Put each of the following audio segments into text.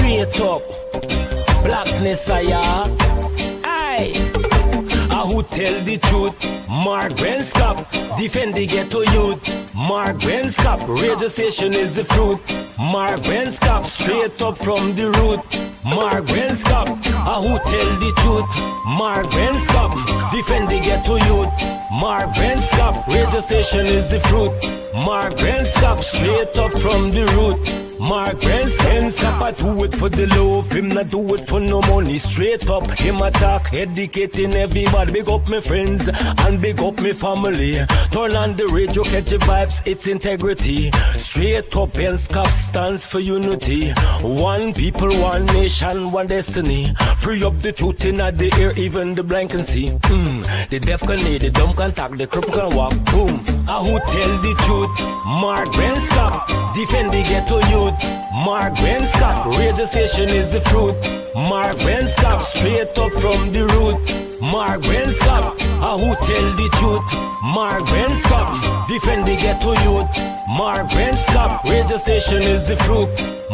straight up. Blackness I are. Aye. Who tell the truth? Mark Benschop, defend the ghetto youth. Mark Benschop, radio station is the fruit. Mark Benschop, straight up from the root. Mark Benschop, who tell the truth? Mark Benschop, defend the ghetto youth. Mark Benschop, radio station is the fruit. Mark Benschop, straight up from the root. Mark Benschop, I do it for the love, him not do it for no money. Straight up, him attack, educating everybody. Big up my friends and big up my family. Turn on the radio, catch the vibes, it's integrity. Straight up, Benschop stands for unity. One people, one nation, one destiny. Free up the truth in the air, even the blind can see. The deaf can hear, the dumb can talk, the cripple can walk. Boom. Who tell the truth? Mark Benschop, defend the ghetto youth. Mark Benschop, radio station is the fruit. Mark Benschop, straight up from the root. Mark Benschop, who tell the truth? Mark Benschop, defend the ghetto youth. Mark Benschop, radio station is the fruit.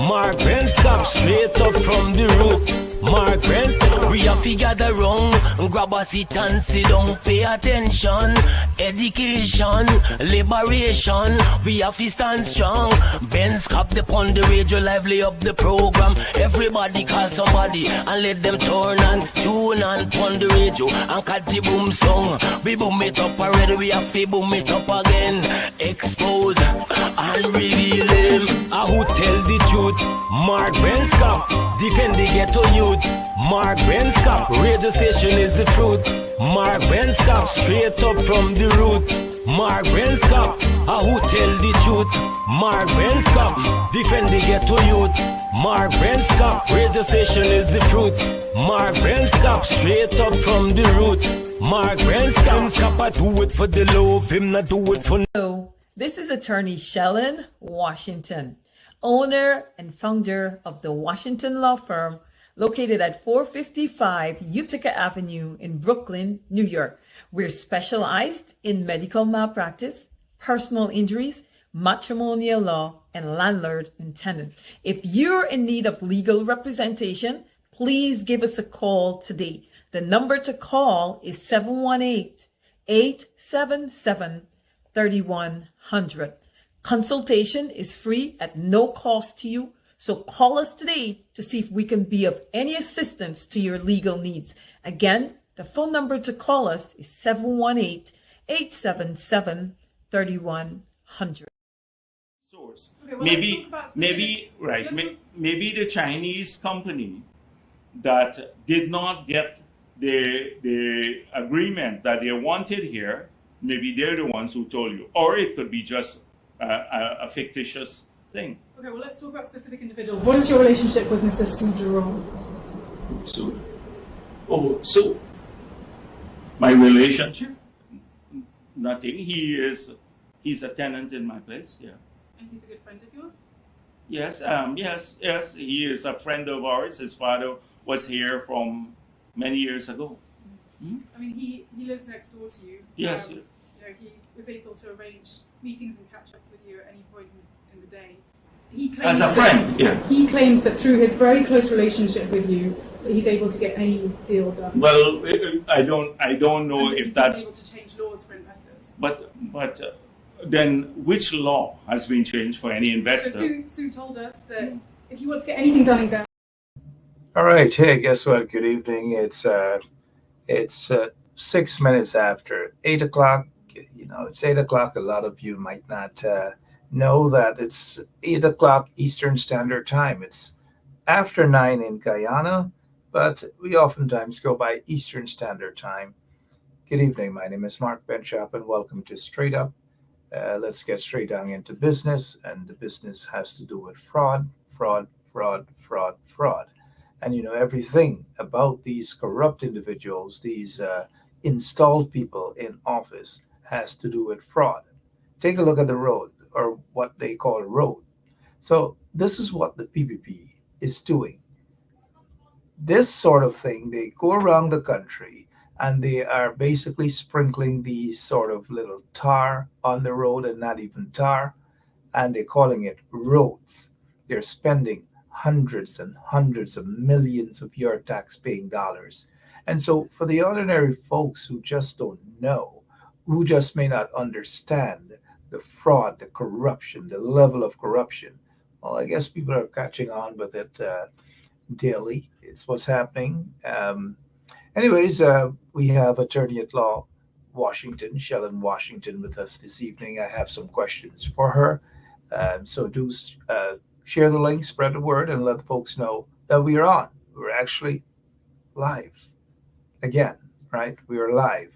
Mark Benschop, straight up from the root. Mark Benschop, we have to gather wrong, grab a seat and sit down, pay attention. Education, liberation, we have to stand strong. Benschop upon the radio, lively up the program. Everybody call somebody and let them turn and tune and on the radio and catch the boom song. We boom it up already, we have to boom it up again. Expose and reveal him. Who tell the truth? Mark Benschop, defend the ghetto youth. Mark Benschop, radio station is the truth. Mark Benschop, straight up from the root. Mark Benschop, who tell the truth? Mark Benschop, defend the ghetto youth. Mark Benschop, radio station is the truth. Mark Benschop, straight up from the root. Mark Benschop, I do it for the love, him not do it for no. This is attorney Shellen Washington, owner and founder of the Washington Law Firm, located at 455 Utica Avenue in Brooklyn, New York. We're specialized in medical malpractice, personal injuries, matrimonial law, and landlord and tenant. If you're in need of legal representation, please give us a call today. The number to call is 718-877-3100. Consultation is free at no cost to you. So call us today to see if we can be of any assistance to your legal needs. Again, the phone number to call us is 718-877-3100. Source. Okay, well, maybe the Chinese company that did not get the agreement that they wanted here, maybe they're the ones who told you, or it could be just a fictitious thing. Okay, well, let's talk about specific individuals. What is your relationship with Mr. Su Jerome? So, my relationship? Nothing. He's a tenant in my place, yeah. And he's a good friend of yours? Yes, yes. He is a friend of ours. His father was here from many years ago. Mm-hmm. I mean, he lives next door to you. Yes. You know, he was able to arrange meetings and catch-ups with you at any point in the day. He claims as a friend, yeah. He claims that through his very close relationship with you, that he's able to get any deal done. Well, I don't know if that's able to change laws for investors. But then which law has been changed for any investor? So Sue told us that if you want to get anything done in Ghana. All right. Hey, guess what? Good evening. It's 6 minutes after 8 o'clock. You know, it's 8 o'clock. A lot of you might not know that it's 8 o'clock Eastern Standard Time. It's after 9 in Guyana, but we oftentimes go by Eastern Standard Time. Good evening. My name is Mark Benschop, and welcome to Straight Up. Let's get straight down into business, and the business has to do with fraud. And you know, everything about these corrupt individuals, these installed people in office, has to do with fraud. Take a look at the road, or what they call road. So this is what the PPP is doing. This sort of thing, they go around the country and they are basically sprinkling these sort of little tar on the road, and not even tar, and they're calling it roads. They're spending hundreds and hundreds of millions of your tax-paying dollars. And so for the ordinary folks who just don't know, who just may not understand the fraud, the corruption, the level of corruption, well, I guess people are catching on with it daily. It's what's happening. Anyways, we have attorney at law Washington, Shellen Washington, with us this evening. I have some questions for her. So do share the link, spread the word, and let folks know that we are on. We're actually live again, right? We are live.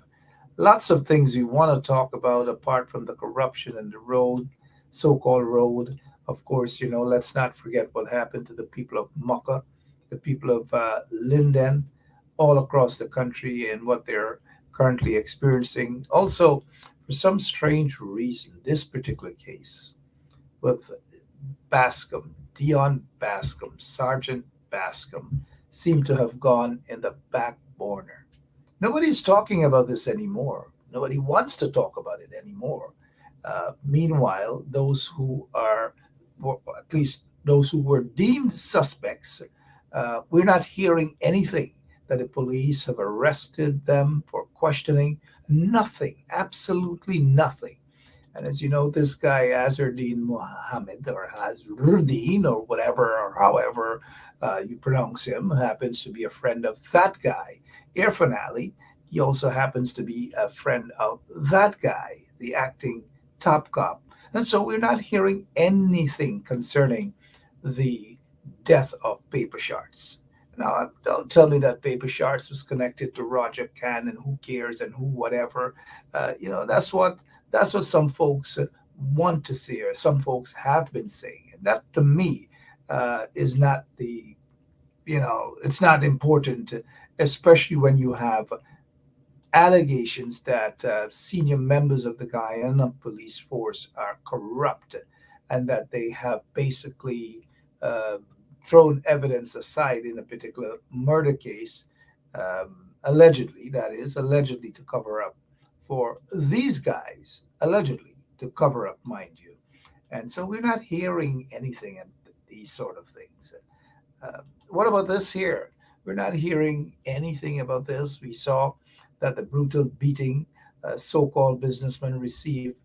Lots of things we want to talk about apart from the corruption and the road, so-called road. Of course, let's not forget what happened to the people of Mocha, the people of Linden, all across the country, and what they're currently experiencing. Also, for some strange reason, this particular case with Bascom, Dion Bascom, Sergeant Bascom, seemed to have gone in the back burner. Nobody's talking about this anymore. Nobody wants to talk about it anymore. Meanwhile, those who are, or at least those who were deemed suspects, we're not hearing anything that the police have arrested them for questioning. Nothing, absolutely nothing. And as you know, this guy, Azardine Mohammed, or Azruddin, or whatever, or however you pronounce him, happens to be a friend of that guy, Irfan Ali. He also happens to be a friend of that guy, the acting top cop. And so we're not hearing anything concerning the death of Paper Shards. Now, don't tell me that Paper Shards was connected to Roger Khan and who cares and who whatever. That's what some folks want to see, or some folks have been saying. And that, to me, is not it's not important, especially when you have allegations that senior members of the Guyana police force are corrupt, and that they have basically thrown evidence aside in a particular murder case, allegedly to cover up for these guys, allegedly to cover up, mind you. And so we're not hearing anything and these sort of things. What about this here? We're not hearing anything about this. We saw that the brutal beating so-called businessman received,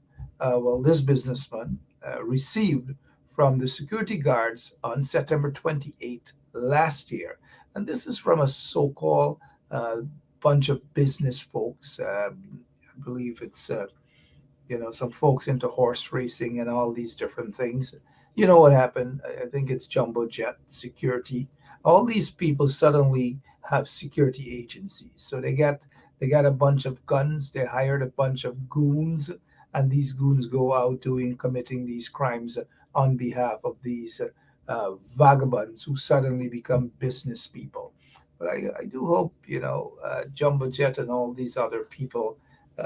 this businessman received from the security guards on September 28th last year. And this is from a so-called bunch of business folks. I believe it's, some folks into horse racing and all these different things. You know what happened? I think it's Jumbo Jet Security. All these people suddenly have security agencies. So they got a bunch of guns. They hired a bunch of goons, and these goons go out committing these crimes on behalf of these vagabonds who suddenly become business people. But I do hope, Jumbo Jet and all these other people,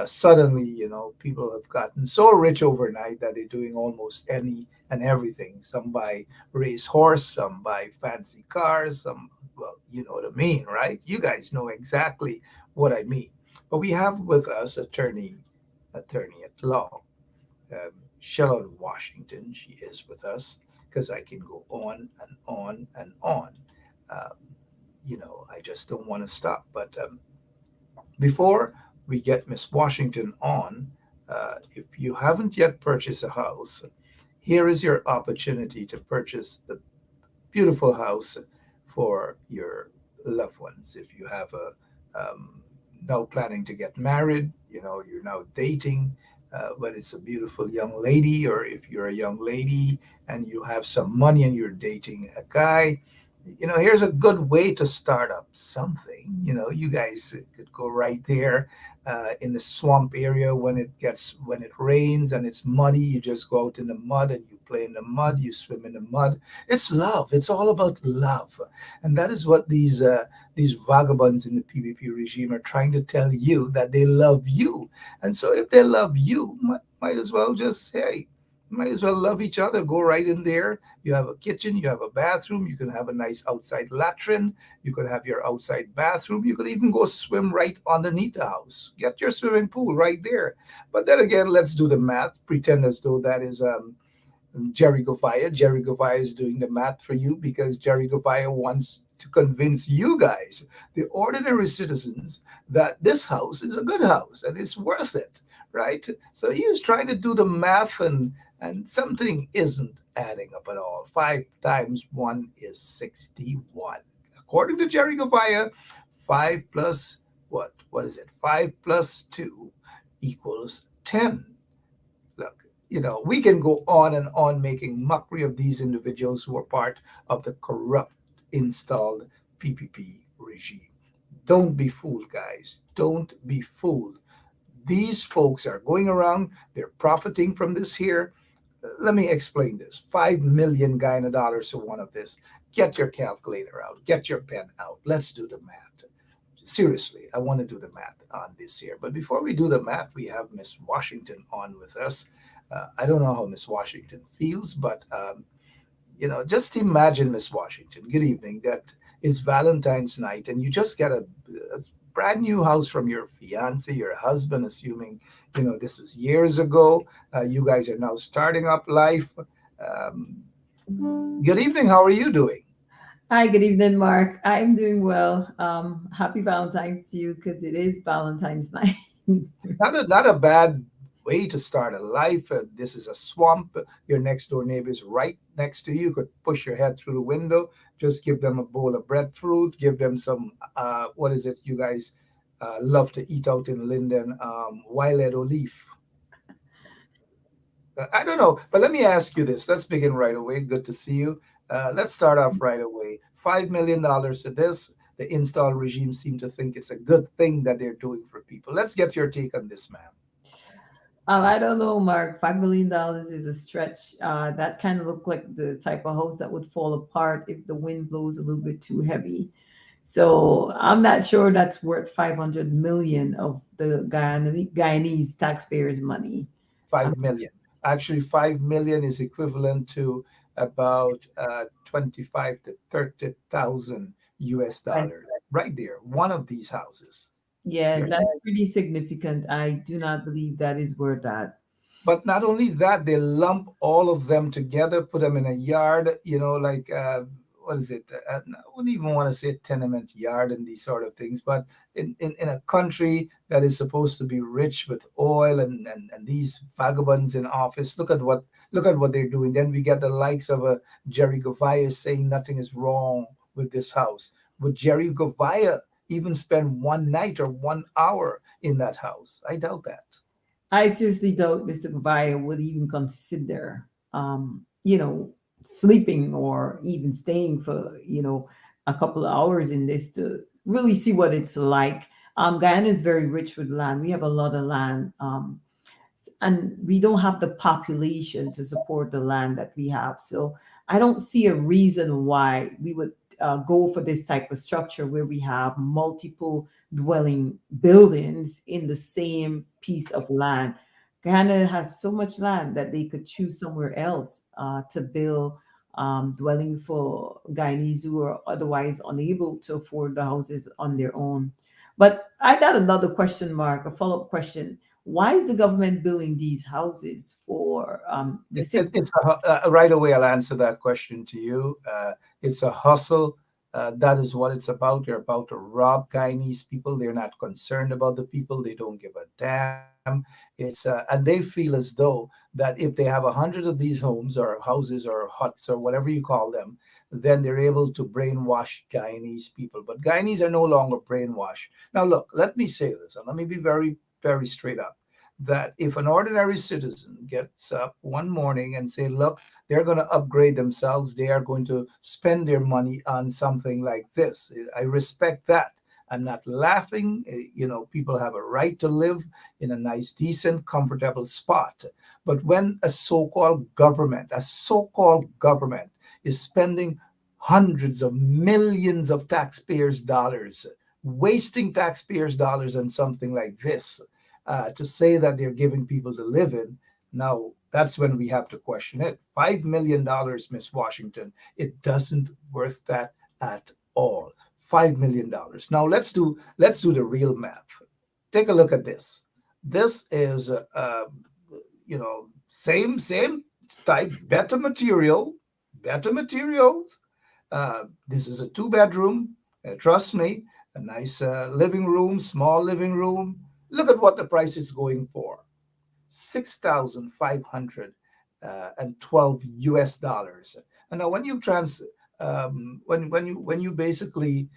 suddenly, people have gotten so rich overnight that they're doing almost any and everything. Some buy race horse, some buy fancy cars, some, you know what I mean, right? You guys know exactly what I mean. But we have with us attorney at law, Shellen Washington. She is with us, because I can go on and on and on. I just don't want to stop. But before we get Miss Washington on, if you haven't yet purchased a house, here is your opportunity to purchase the beautiful house for your loved ones. If you have now planning to get married, you're now dating, but it's a beautiful young lady, or if you're a young lady and you have some money and you're dating a guy, here's a good way to start up something. You guys could go right there in the swamp area when it rains and it's muddy. You just go out in the mud and you play in the mud, you swim in the mud. It's love. It's all about love. And that is what these vagabonds in the PVP regime are trying to tell you, that they love you. And so if they love you, might as well just, might as well love each other. Go right in there. You have a kitchen, you have a bathroom, you can have a nice outside latrine, you could have your outside bathroom, you could even go swim right underneath the house. Get your swimming pool right there. But then again, let's do the math, pretend as though that is Jerry Govaya. Jerry Govaya is doing the math for you because Jerry Govaya wants to convince you guys, the ordinary citizens, that this house is a good house and it's worth it, right? So he was trying to do the math, and something isn't adding up at all. 5 times 1 is 61. According to Jerry Govaya, 5 plus what? What is it? 5 plus 2 equals 10. Look, we can go on and on making mockery of these individuals who are part of the corrupt installed PPP regime. Don't be fooled, guys. Don't be fooled. These folks are going around, they're profiting from this here. Let me explain this. 5 million Guyana dollars to one of this. Get your calculator out, get your pen out. Let's do the math. Seriously, I want to do the math on this here. But before we do the math, we have Miss Washington on with us. I don't know how Miss Washington feels, but just imagine, Miss Washington, good evening, that is Valentine's night, and you just get a brand new house from your fiance, your husband, assuming, this was years ago. You guys are now starting up life. Good evening. How are you doing? Hi, good evening, Mark. I'm doing well. Happy Valentine's to you because it is Valentine's night. Not a bad way to start a life. This is a swamp. Your next door neighbor is right next to you. You could push your head through the window. Just give them a bowl of breadfruit. Give them some, what is it you guys love to eat out in Linden? Wild olive. I don't know, but let me ask you this. Let's begin right away. Good to see you. Let's start off right away. $5 million to this. The install regime seem to think it's a good thing that they're doing for people. Let's get your take on this, ma'am. I don't know, Mark. $5 million is a stretch. That kind of looked like the type of house that would fall apart if the wind blows a little bit too heavy. So I'm not sure that's worth 500 million of the Guyanese taxpayers' money. 5 million. Actually, 5 million is equivalent to about 25 to 30,000 US dollars. Right there, one of these houses. Yeah, that's pretty significant. I do not believe that is worth that. But not only that, they lump all of them together, put them in a yard, like, what is it? I wouldn't even want to say tenement yard and these sort of things, but in a country that is supposed to be rich with oil and these vagabonds in office, look at what they're doing. Then we get the likes of a Jerry Govaya saying nothing is wrong with this house. Would Jerry Govaya even spend one night or 1 hour in that house? I doubt that. I seriously doubt Mr. Govaya would even consider, sleeping or even staying for, a couple of hours in this to really see what it's like. Guyana is very rich with land. We have a lot of land. And we don't have the population to support the land that we have. So I don't see a reason why we would go for this type of structure where we have multiple dwelling buildings in the same piece of land. Guyana has so much land that they could choose somewhere else to build dwelling for Guyanese who are otherwise unable to afford the houses on their own. But I got another question, Mark, a follow-up question. Why is the government building these houses for the citizens? Right away, I'll answer that question to you. It's a hustle. That is what it's about. They're about to rob Guyanese people. They're not concerned about the people. They don't give a damn. And they feel as though that if they have 100 of these homes or houses or huts or whatever you call them, then they're able to brainwash Guyanese people. But Guyanese are no longer brainwashed. Now, look, let me say this, and let me be very, very straight up, that if an ordinary citizen gets up one morning and say, look, they're going to upgrade themselves, they are going to spend their money on something like this, I respect that. I'm not laughing. People have a right to live in a nice, decent, comfortable spot. But when a so-called government is spending hundreds of millions of taxpayers' dollars, wasting taxpayers' dollars on something like this, to say that they're giving people to live in, now that's when we have to question it. $5 million, Miss Washington, it doesn't worth that at all. $5 million. Now let's do the real math. Take a look at this. This is same Type better material, better materials. This is a 2 bedroom. Trust me, a nice living room, small living room. Look at what the price is going for. 6,512 US dollars. And now, when you when you basically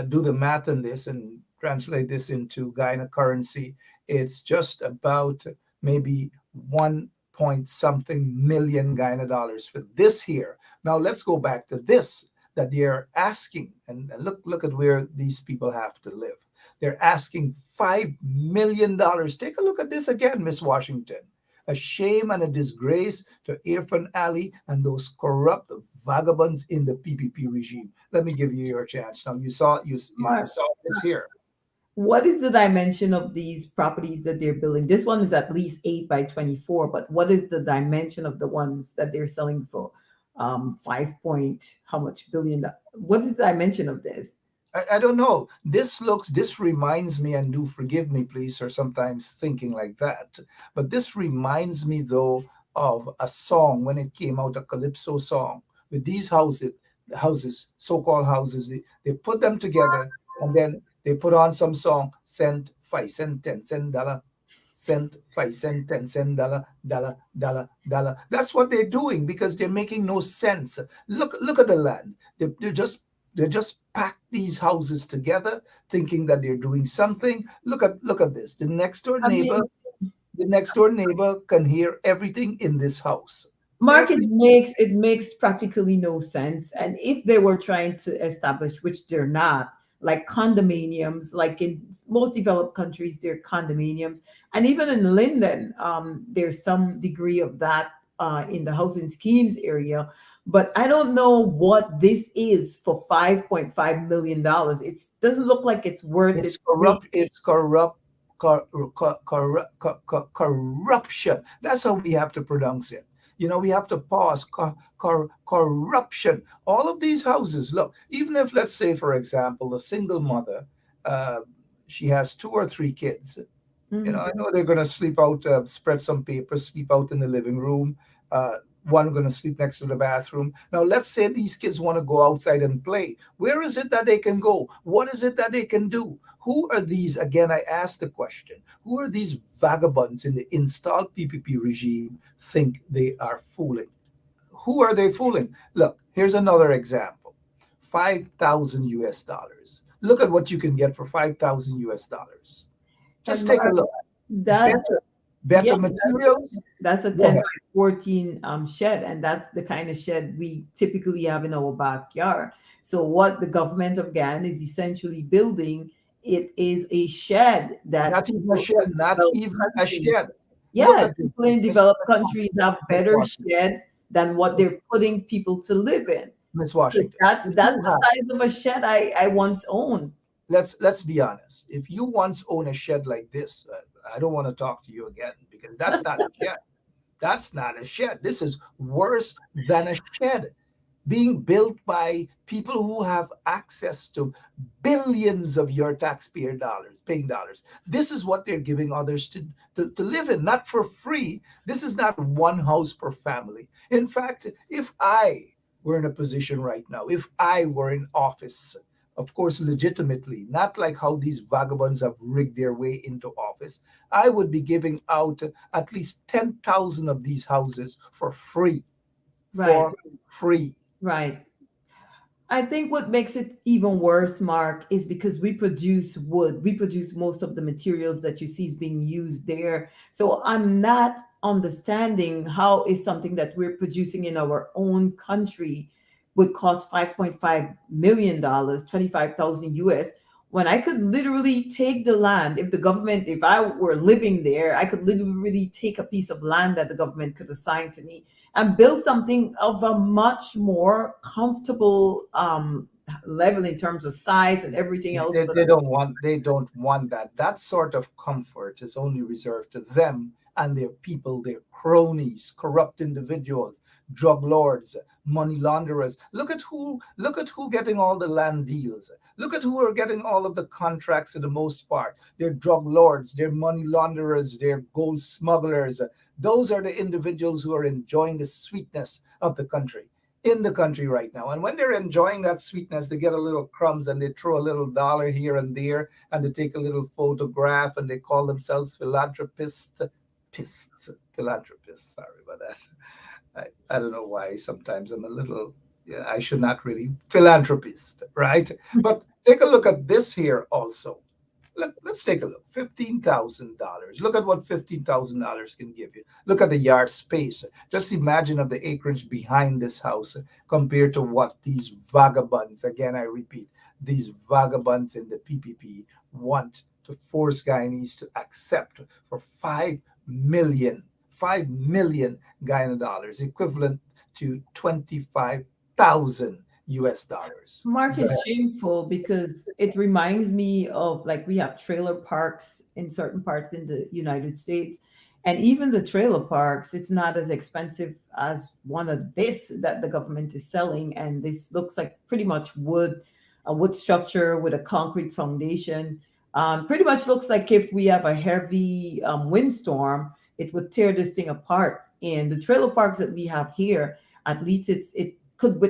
do the math in this and translate this into Guyana currency, it's just about maybe 1 point something million Guyana dollars for this here. Now let's go back to this that they're asking, and look at where these people have to live. They're asking $5 million. Take a look at this again, Miss Washington. A shame and a disgrace to Irfan Ali and those corrupt vagabonds in the PPP regime. Let me give you your chance. Now you saw Mark, this here. what is the dimension of these properties that they're building? This one is at least 8 by 24, but what is the dimension of the ones that they're selling for 5 point how much billion? What is the dimension of this? I don't know. This reminds me, and do forgive me, please, for sometimes thinking like that. But this reminds me, though, of a song when it came out, a calypso song with these houses, so-called houses. They put them together, and then they put on some song, cent, 5 cent, 10 cent, dollar, cent, 5 cent, 10 cent, dollar, dollar, dollar, dollar. That's what they're doing because they're making no sense. Look at the land. They just pack these houses together, thinking that they're doing something. Look at this. The next door neighbor can hear everything in this house. Mark, it makes practically no sense. And if they were trying to establish, which they're not, like condominiums, like in most developed countries, there are condominiums, and even in Linden, there's some degree of that in the housing schemes area. But I don't know what this is for $5.5 million. It doesn't look like it's worth it. It's corruption. That's how we have to pronounce it. We have to pause. Corruption. All of these houses, look, even if, let's say, for example, a single mother, she has 2 or 3 kids. Mm-hmm. I know they're going to sleep out, spread some papers, sleep out in the living room. One going to sleep next to the bathroom. Now, let's say these kids want to go outside and play. Where is it that they can go? What is it that they can do? Who are these? Again, I asked the question. Who are these vagabonds in the installed PPP regime think they are fooling? Who are they fooling? Look, here's another example. 5,000 US dollars. Look at what you can get for 5,000 US dollars. Just take a look. Better materials. That's a 10 by 14 shed, and that's the kind of shed we typically have in our backyard. So what the government of Guyana is essentially building, it is a shed that not even a shed. Yeah, people in developed countries have better shed than what they're putting people to live in. Ms. Washington, that's the size of a shed I once owned. Let's be honest. If you once own a shed like this, I don't want to talk to you again because that's not a shed. That's not a shed. This is worse than a shed, being built by people who have access to billions of your taxpayer dollars, paying dollars. This is what they're giving others to live in, not for free. This is not one house per family. In fact, if I were in a position right now, if I were in office, of course, legitimately, not like how these vagabonds have rigged their way into office, I would be giving out at least 10,000 of these houses for free. Right. For free. Right. I think what makes it even worse, Mark, is because we produce wood. We produce most of the materials that you see is being used there. So I'm not understanding how is something that we're producing in our own country would cost $5.5 million, 25,000 US, when I could literally take the land. If I were living there, I could literally take a piece of land that the government could assign to me and build something of a much more comfortable level in terms of size and everything else. They don't want that. That sort of comfort is only reserved to them and their people, their cronies, corrupt individuals, drug lords, money launderers. Look at who getting all the land deals. Look at who are getting all of the contracts for the most part. They're drug lords, they're money launderers, they're gold smugglers. Those are the individuals who are enjoying the sweetness of the country in the country right now. And when they're enjoying that sweetness, they get a little crumbs and they throw a little dollar here and there and they take a little photograph and they call themselves philanthropists. Philanthropists, sorry about that. I don't know why sometimes I'm a little, yeah, I should not really, philanthropist, right? But take a look at this here also. Let's take a look. $15,000. Look at what $15,000 can give you. Look at the yard space. Just imagine of the acreage behind this house compared to what these vagabonds, again, I repeat, these vagabonds in the PPP want to force Guyanese to accept for 5 million Guyana dollars, equivalent to 25,000 US dollars. Mark, is shameful because it reminds me of, like, we have trailer parks in certain parts in the United States. And even the trailer parks, it's not as expensive as one of this that the government is selling. And this looks like pretty much wood, a wood structure with a concrete foundation. Pretty much looks like if we have a heavy windstorm, it would tear this thing apart. And the trailer parks that we have here, at least it could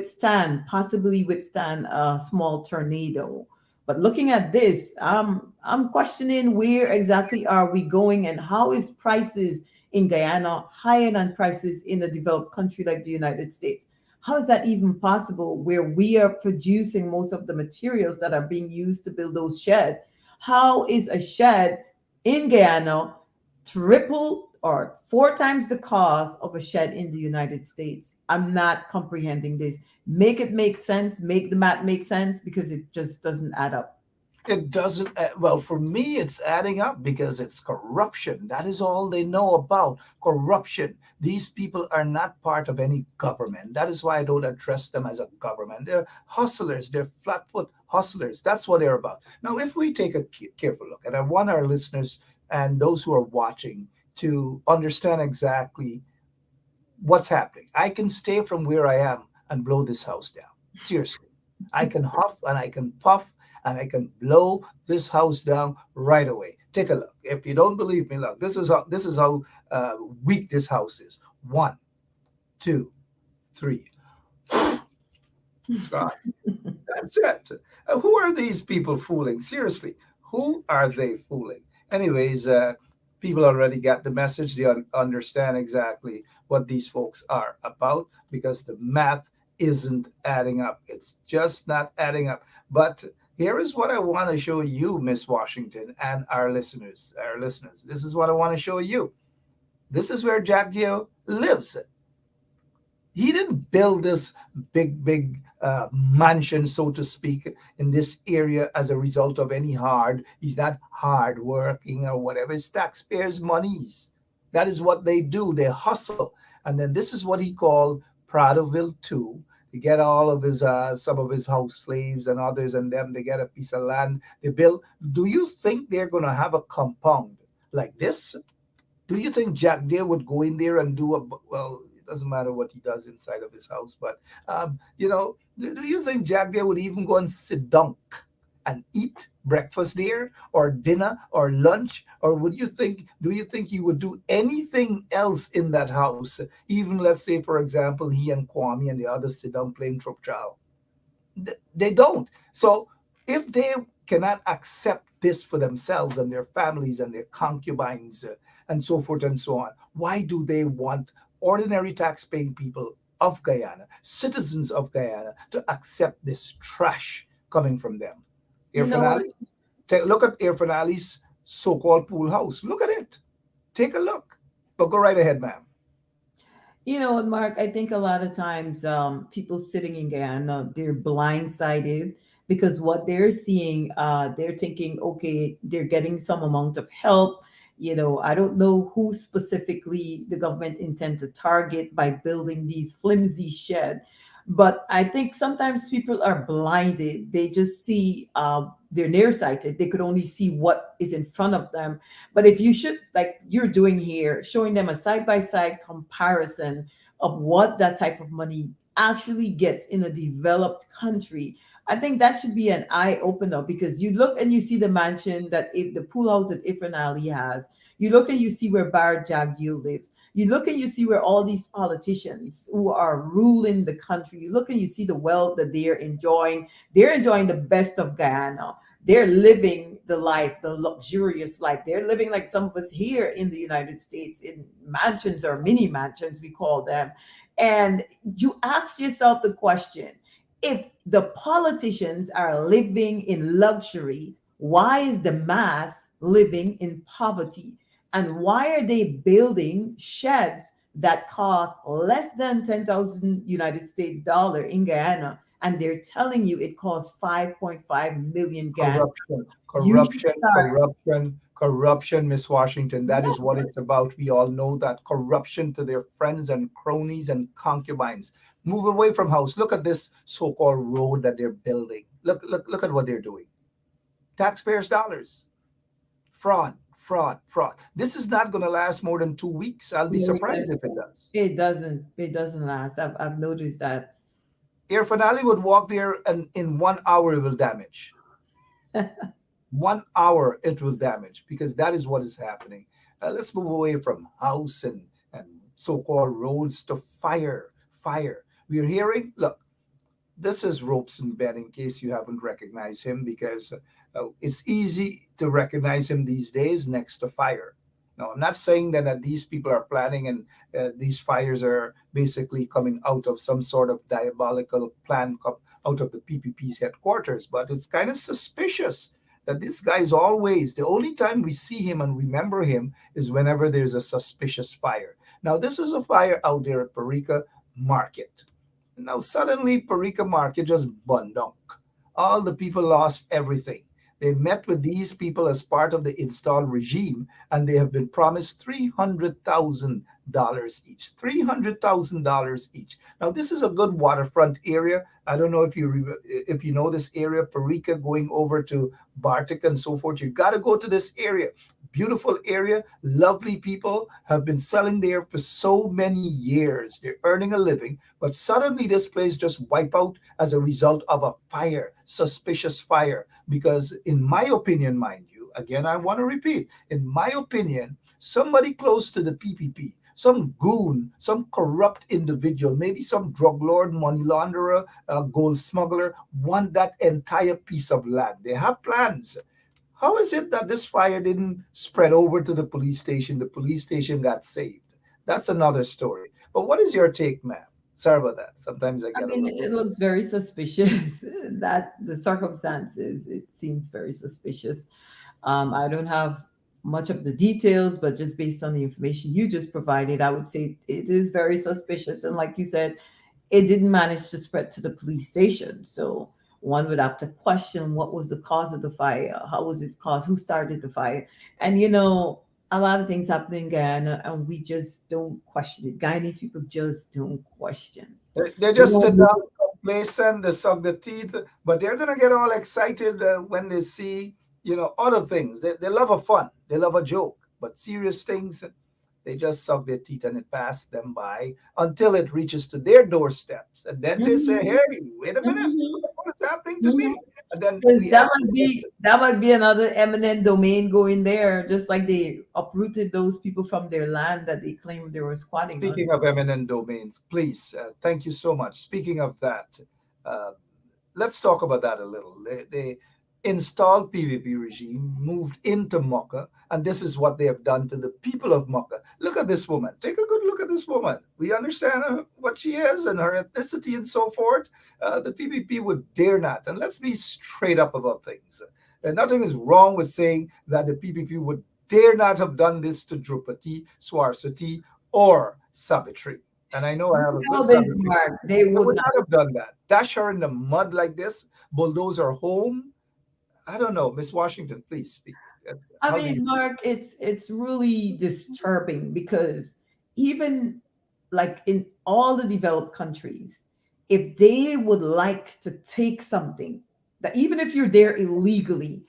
possibly withstand a small tornado. But looking at this, I'm questioning where exactly are we going and how is prices in Guyana higher than prices in a developed country like the United States? How is that even possible where we are producing most of the materials that are being used to build those sheds? How is a shed in Guyana triple or 4 times the cost of a shed in the United States? I'm not comprehending this. Make it make sense, make the math make sense, because it just doesn't add up. It doesn't, well, for me, it's adding up because it's corruption. That is all they know about, corruption. These people are not part of any government. That is why I don't address them as a government. They're hustlers, they're flatfoot hustlers. That's what they're about. Now, if we take a careful look, and I want our listeners and those who are watching to understand exactly what's happening. I can stay from where I am and blow this house down. Seriously. I can huff and I can puff and I can blow this house down right away. Take a look. If you don't believe me, look, this is how weak this house is. 1, 2, 3. It's gone. That's it. Who are these people fooling? Seriously, who are they fooling? Anyways, people already got the message. They understand exactly what these folks are about because the math isn't adding up. It's just not adding up. But here is what I want to show you, Miss Washington, and our listeners. This is what I want to show you. This is where Jack Dio lives. He didn't build this big mansion, so to speak, in this area as a result of he's not hard working or whatever. It's taxpayers' monies. That is what they do. They hustle. And then this is what he called Pradoville 2. They get all of his, some of his house slaves and others and them, they get a piece of land. They build. Do you think they're going to have a compound like this? Do you think Jack Deere would go in there and do it doesn't matter what he does inside of his house, but, do you think Jack Deere would even go and sit down and eat breakfast there or dinner or lunch? Or do you think he would do anything else in that house? Even, let's say, for example, he and Kwame and the others sit down playing Trop Child. They don't. So if they cannot accept this for themselves and their families and their concubines and so forth and so on, why do they want ordinary tax-paying people of Guyana, citizens of Guyana, to accept this trash coming from them? Look at Irfan Ali's so-called pool house. Look at it. Take a look. But go right ahead, ma'am. Mark, I think a lot of times people sitting in Guyana, they're blindsided because what they're seeing, they're thinking, okay, they're getting some amount of help. I don't know who specifically the government intend to target by building these flimsy shed. But I think sometimes people are blinded. They just see, they're nearsighted. They could only see what is in front of them. But if you should, like you're doing here, showing them a side by side comparison of what that type of money actually gets in a developed country, I think that should be an eye opener, because you look and you see the mansion that, if the pool house that Ifran Ali has, you look and you see where Barrett Jagdeo lives. You look and you see where all these politicians who are ruling the country, you look and you see the wealth that they're enjoying. They're enjoying the best of Guyana. They're living the life, the luxurious life. They're living like some of us here in the United States in mansions, or mini mansions, we call them. And you ask yourself the question, if the politicians are living in luxury, why is the mass living in poverty? And why are they building sheds that cost less than 10,000 United States dollar in Guyana? And they're telling you it costs 5.5 million Guyana. Corruption, You should corruption, start. corruption, corruption, Miss Washington. That is what it's about. We all know that. Corruption to their friends and cronies and concubines. Move away from house. Look at this so-called road that they're building. Look at what they're doing. Taxpayers' dollars. Fraud, fraud, fraud. This is not going to last more than 2 weeks. I'll be surprised if it does. It doesn't. It doesn't last. I've noticed that. Irfan Ali would walk there, and in 1 hour it will damage. 1 hour it will damage, because that is what is happening. Let's move away from house and so-called roads to fire. Fire. We're hearing, look, this is Robeson Ben, in case you haven't recognized him, because it's easy to recognize him these days next to fire. Now, I'm not saying that these people are planning, and these fires are basically coming out of some sort of diabolical plan out of the PPP's headquarters, but it's kind of suspicious that this guy is always, the only time we see him and remember him is whenever there's a suspicious fire. Now, this is a fire out there at Parika Market. Now, suddenly, Parika Market just burned down. All the people lost everything. They met with these people as part of the installed regime, and they have been promised $300,000 each. $300,000 each. Now, this is a good waterfront area. I don't know if you know this area, Parika, going over to Bartik and so forth. You got to go to this area. Beautiful area, lovely people, have been selling there for so many years. They're earning a living, but suddenly this place just wiped out as a result of a fire, suspicious fire. Because in my opinion, mind you, again, I want to repeat, in my opinion, somebody close to the PPP, some goon, some corrupt individual, maybe some drug lord, money launderer, gold smuggler, want that entire piece of land. They have plans. How is it that this fire didn't spread over to the police station? The police station got saved. That's another story. But what is your take, ma'am? Sorry about that. Sometimes I get I mean, it looks very suspicious. That the circumstances, it seems very suspicious. I don't have much of the details, but just based on the information you just provided, I would say it is very suspicious. And like you said, it didn't manage to spread to the police station. So one would have to question, what was the cause of the fire? How was it caused? Who started the fire? And a lot of things happen in Guyana, and we just don't question it. Guyanese people just don't question. They just sit down complacent, they suck the teeth, but they're going to get all excited when they see, other things. They love a fun, they love a joke, but serious things, they just suck their teeth and it passes them by until it reaches to their doorsteps. And then they say, hey, wait a minute, what is happening to me? And then that might be another eminent domain going there, just like they uprooted those people from their land that they claimed they were squatting on. Speaking of eminent domains, please, thank you so much. Speaking of that, let's talk about that a little. They installed PVP regime, moved into Mocha, and this is what they have done to the people of Mocha. Look at this woman. Take a good look at this woman. We understand what she is and her ethnicity and so forth. The PVP would dare not. And let's be straight up about things. Nothing is wrong with saying that the PPP would dare not have done this to Drupati, Swarsati, or Savitri. And I know I have a good Savitri. They would not have done that. Dash her in the mud like this, bulldoze her home. I don't know, Miss Washington, please speak. I mean, Mark, it's really disturbing, because even like in all the developed countries, if they would like to take something, that even if you're there illegally,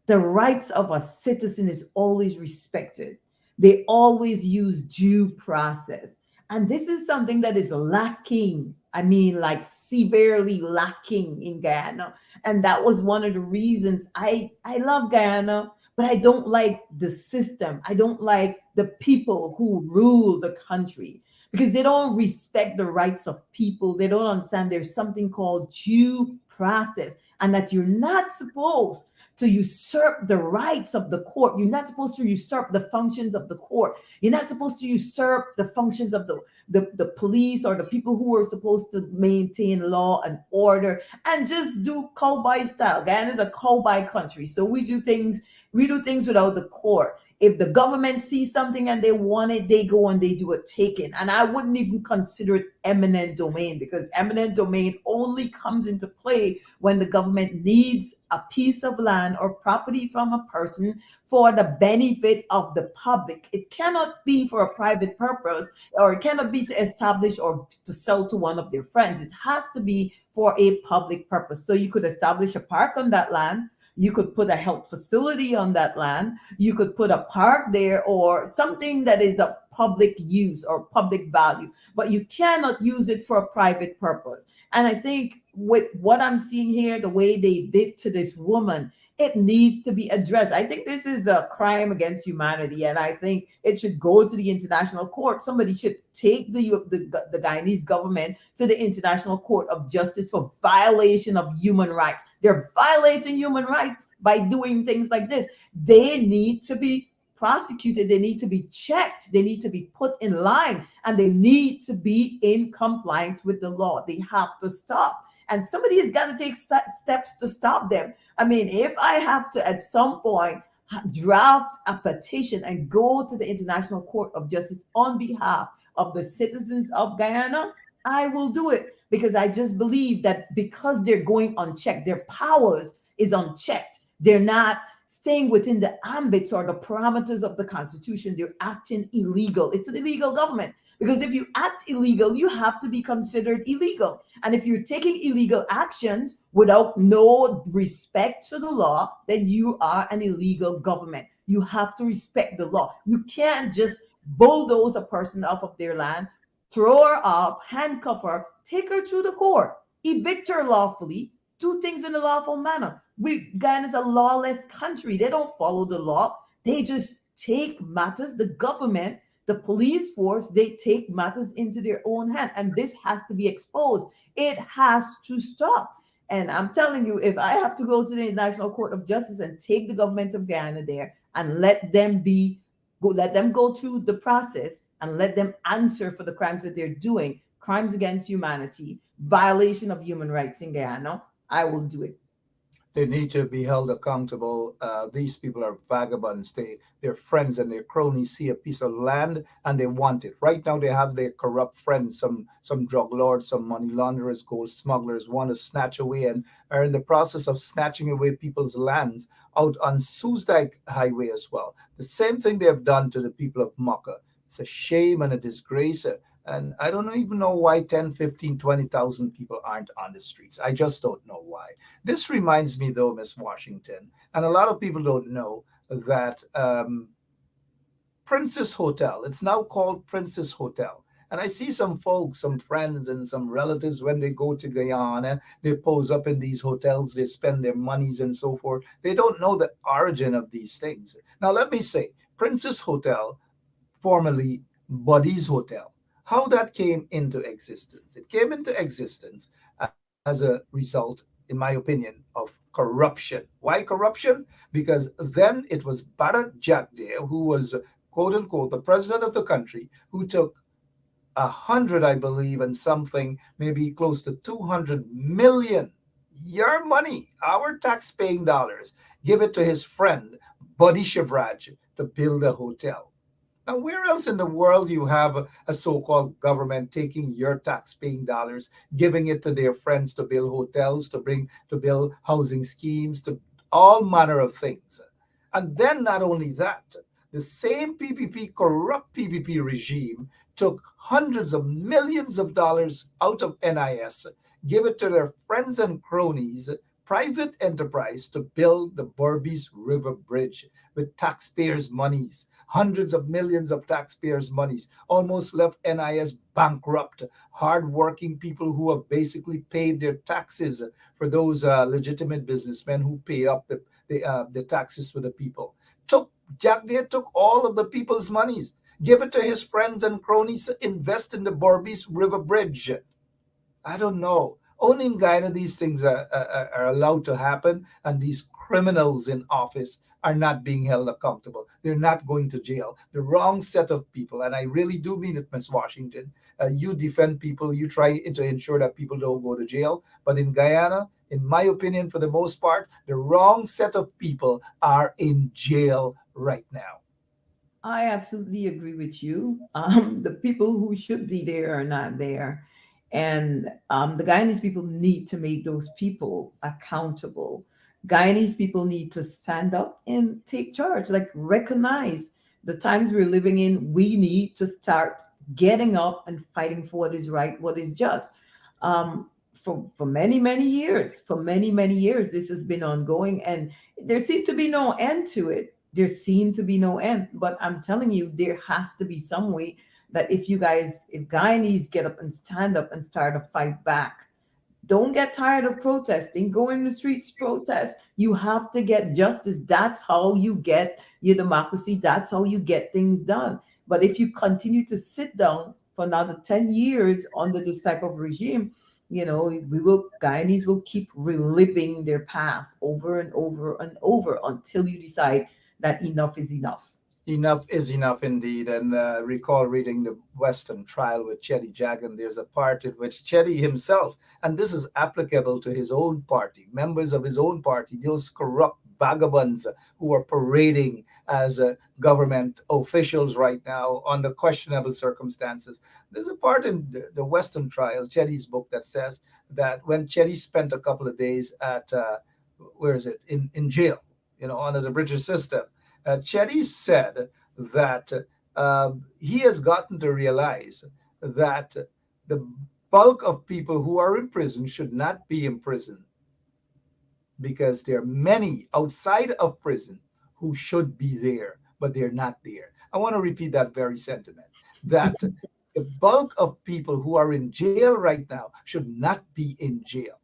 the rights of a citizen is always respected. They always use due process. And this is something that is lacking. I mean, like severely lacking in Guyana. And that was one of the reasons I love Guyana, but I don't like the system. I don't like the people who rule the country because they don't respect the rights of people. They don't understand there's something called due process and that you're not supposed to usurp the rights of the court. You're not supposed to usurp the functions of the court. You're not supposed to usurp the functions of the police or the people who are supposed to maintain law and order and just do cowboy style. Guyana is a cowboy country. So we do things without the court. If the government sees something and they want it, they go and they do a taking. And I wouldn't even consider it eminent domain because eminent domain only comes into play when the government needs a piece of land or property from a person for the benefit of the public. It cannot be for a private purpose, or it cannot be to establish or to sell to one of their friends. It has to be for a public purpose. So you could establish a park on that land. You could put a health facility on that land. You could put a park there or something that is of public use or public value, but you cannot use it for a private purpose. And I think with what I'm seeing here, the way they did to this woman, it needs to be addressed. I think this is a crime against humanity, and I think it should go to the international court. Somebody should take the Guyanese government to the International Court of Justice for violation of human rights. They're violating human rights by doing things like this. They need to be prosecuted. They need to be checked. They need to be put in line, and they need to be in compliance with the law. They have to stop. And somebody has got to take steps to stop them. I mean, if I have to at some point draft a petition and go to the International Court of Justice on behalf of the citizens of Guyana, I will do it because I just believe that because they're going unchecked, their powers is unchecked. They're not staying within the ambits or the parameters of the Constitution. They're acting illegal. It's an illegal government. Because if you act illegal, you have to be considered illegal. And if you're taking illegal actions without no respect to the law, then you are an illegal government. You have to respect the law. You can't just bulldoze a person off of their land, throw her off, handcuff her, take her to the court, evict her lawfully, do things in a lawful manner. Guyana is a lawless country. They don't follow the law. They just take matters, the government, the police force, they take matters into their own hand. And this has to be exposed. It has to stop. And I'm telling you, if I have to go to the International Court of Justice and take the government of Guyana there and let them go through the process and let them answer for the crimes that they're doing, crimes against humanity, violation of human rights in Guyana, I will do it. They need to be held accountable. These people are vagabonds. Their friends and their cronies see a piece of land and they want it. Right now, they have their corrupt friends, some drug lords, some money launderers, gold smugglers, want to snatch away and are in the process of snatching away people's lands out on Soesdijk Highway as well. The same thing they have done to the people of Maka. It's a shame and a disgrace. And I don't even know why 10, 15, 20,000 people aren't on the streets. I just don't know why. This reminds me, though, Miss Washington, and a lot of people don't know that Princess Hotel, it's now called Princess Hotel. And I see some folks, some friends and some relatives, when they go to Guyana, they pose up in these hotels, they spend their monies and so forth. They don't know the origin of these things. Now, let me say, Princess Hotel, formerly Buddy's Hotel, how that came into existence. It came into existence as a result, in my opinion, of corruption. Why corruption? Because then it was Bharat Jagdeo, who was, quote unquote, the president of the country, who took 100, I believe, and something, maybe close to 200 million, your money, our tax-paying dollars, give it to his friend, Buddy Shivraj, to build a hotel. Now, where else in the world you have a so-called government taking your tax-paying dollars, giving it to their friends to build hotels, to build housing schemes, to all manner of things? And then not only that, the same PPP, corrupt PPP regime took hundreds of millions of dollars out of NIS, give it to their friends and cronies, private enterprise, to build the Berbice River Bridge with taxpayers' monies, hundreds of millions of taxpayers' monies, almost left NIS bankrupt. Hardworking people who have basically paid their taxes for those legitimate businessmen who pay up the taxes for the people. Jack Deere took all of the people's monies, give it to his friends and cronies to invest in the Berbice River Bridge. I don't know. Only in Guyana these things are allowed to happen, and these criminals in office are not being held accountable. They're not going to jail. The wrong set of people, and I really do mean it, Miss Washington. You defend people, you try to ensure that people don't go to jail, but in Guyana, in my opinion, for the most part, the wrong set of people are in jail right now. I absolutely agree with you. The people who should be there are not there. And the Guyanese people need to make those people accountable. Guyanese people need to stand up and take charge, like recognize the times we're living in. We need to start getting up and fighting for what is right, what is just. For many, many years, this has been ongoing, and there seemed to be no end to it. There seemed to be no end. But I'm telling you, there has to be some way that if Guyanese get up and stand up and start a fight back, don't get tired of protesting, go in the streets, protest. You have to get justice. That's how you get your democracy. That's how you get things done. But if you continue to sit down for another 10 years under this type of regime, Guyanese will keep reliving their past over and over and over until you decide that enough is enough. Enough is enough indeed. And recall reading the Western trial with Chetty Jagan. There's a part in which Chetty himself, and this is applicable to his own party, members of his own party, those corrupt vagabonds who are parading as government officials right now under questionable circumstances. There's a part in the Western trial, Chetty's book, that says that when Chetty spent a couple of days at, in jail, under the British system, Chetty said that he has gotten to realize that the bulk of people who are in prison should not be in prison because there are many outside of prison who should be there, but they're not there. I want to repeat that very sentiment, that the bulk of people who are in jail right now should not be in jail.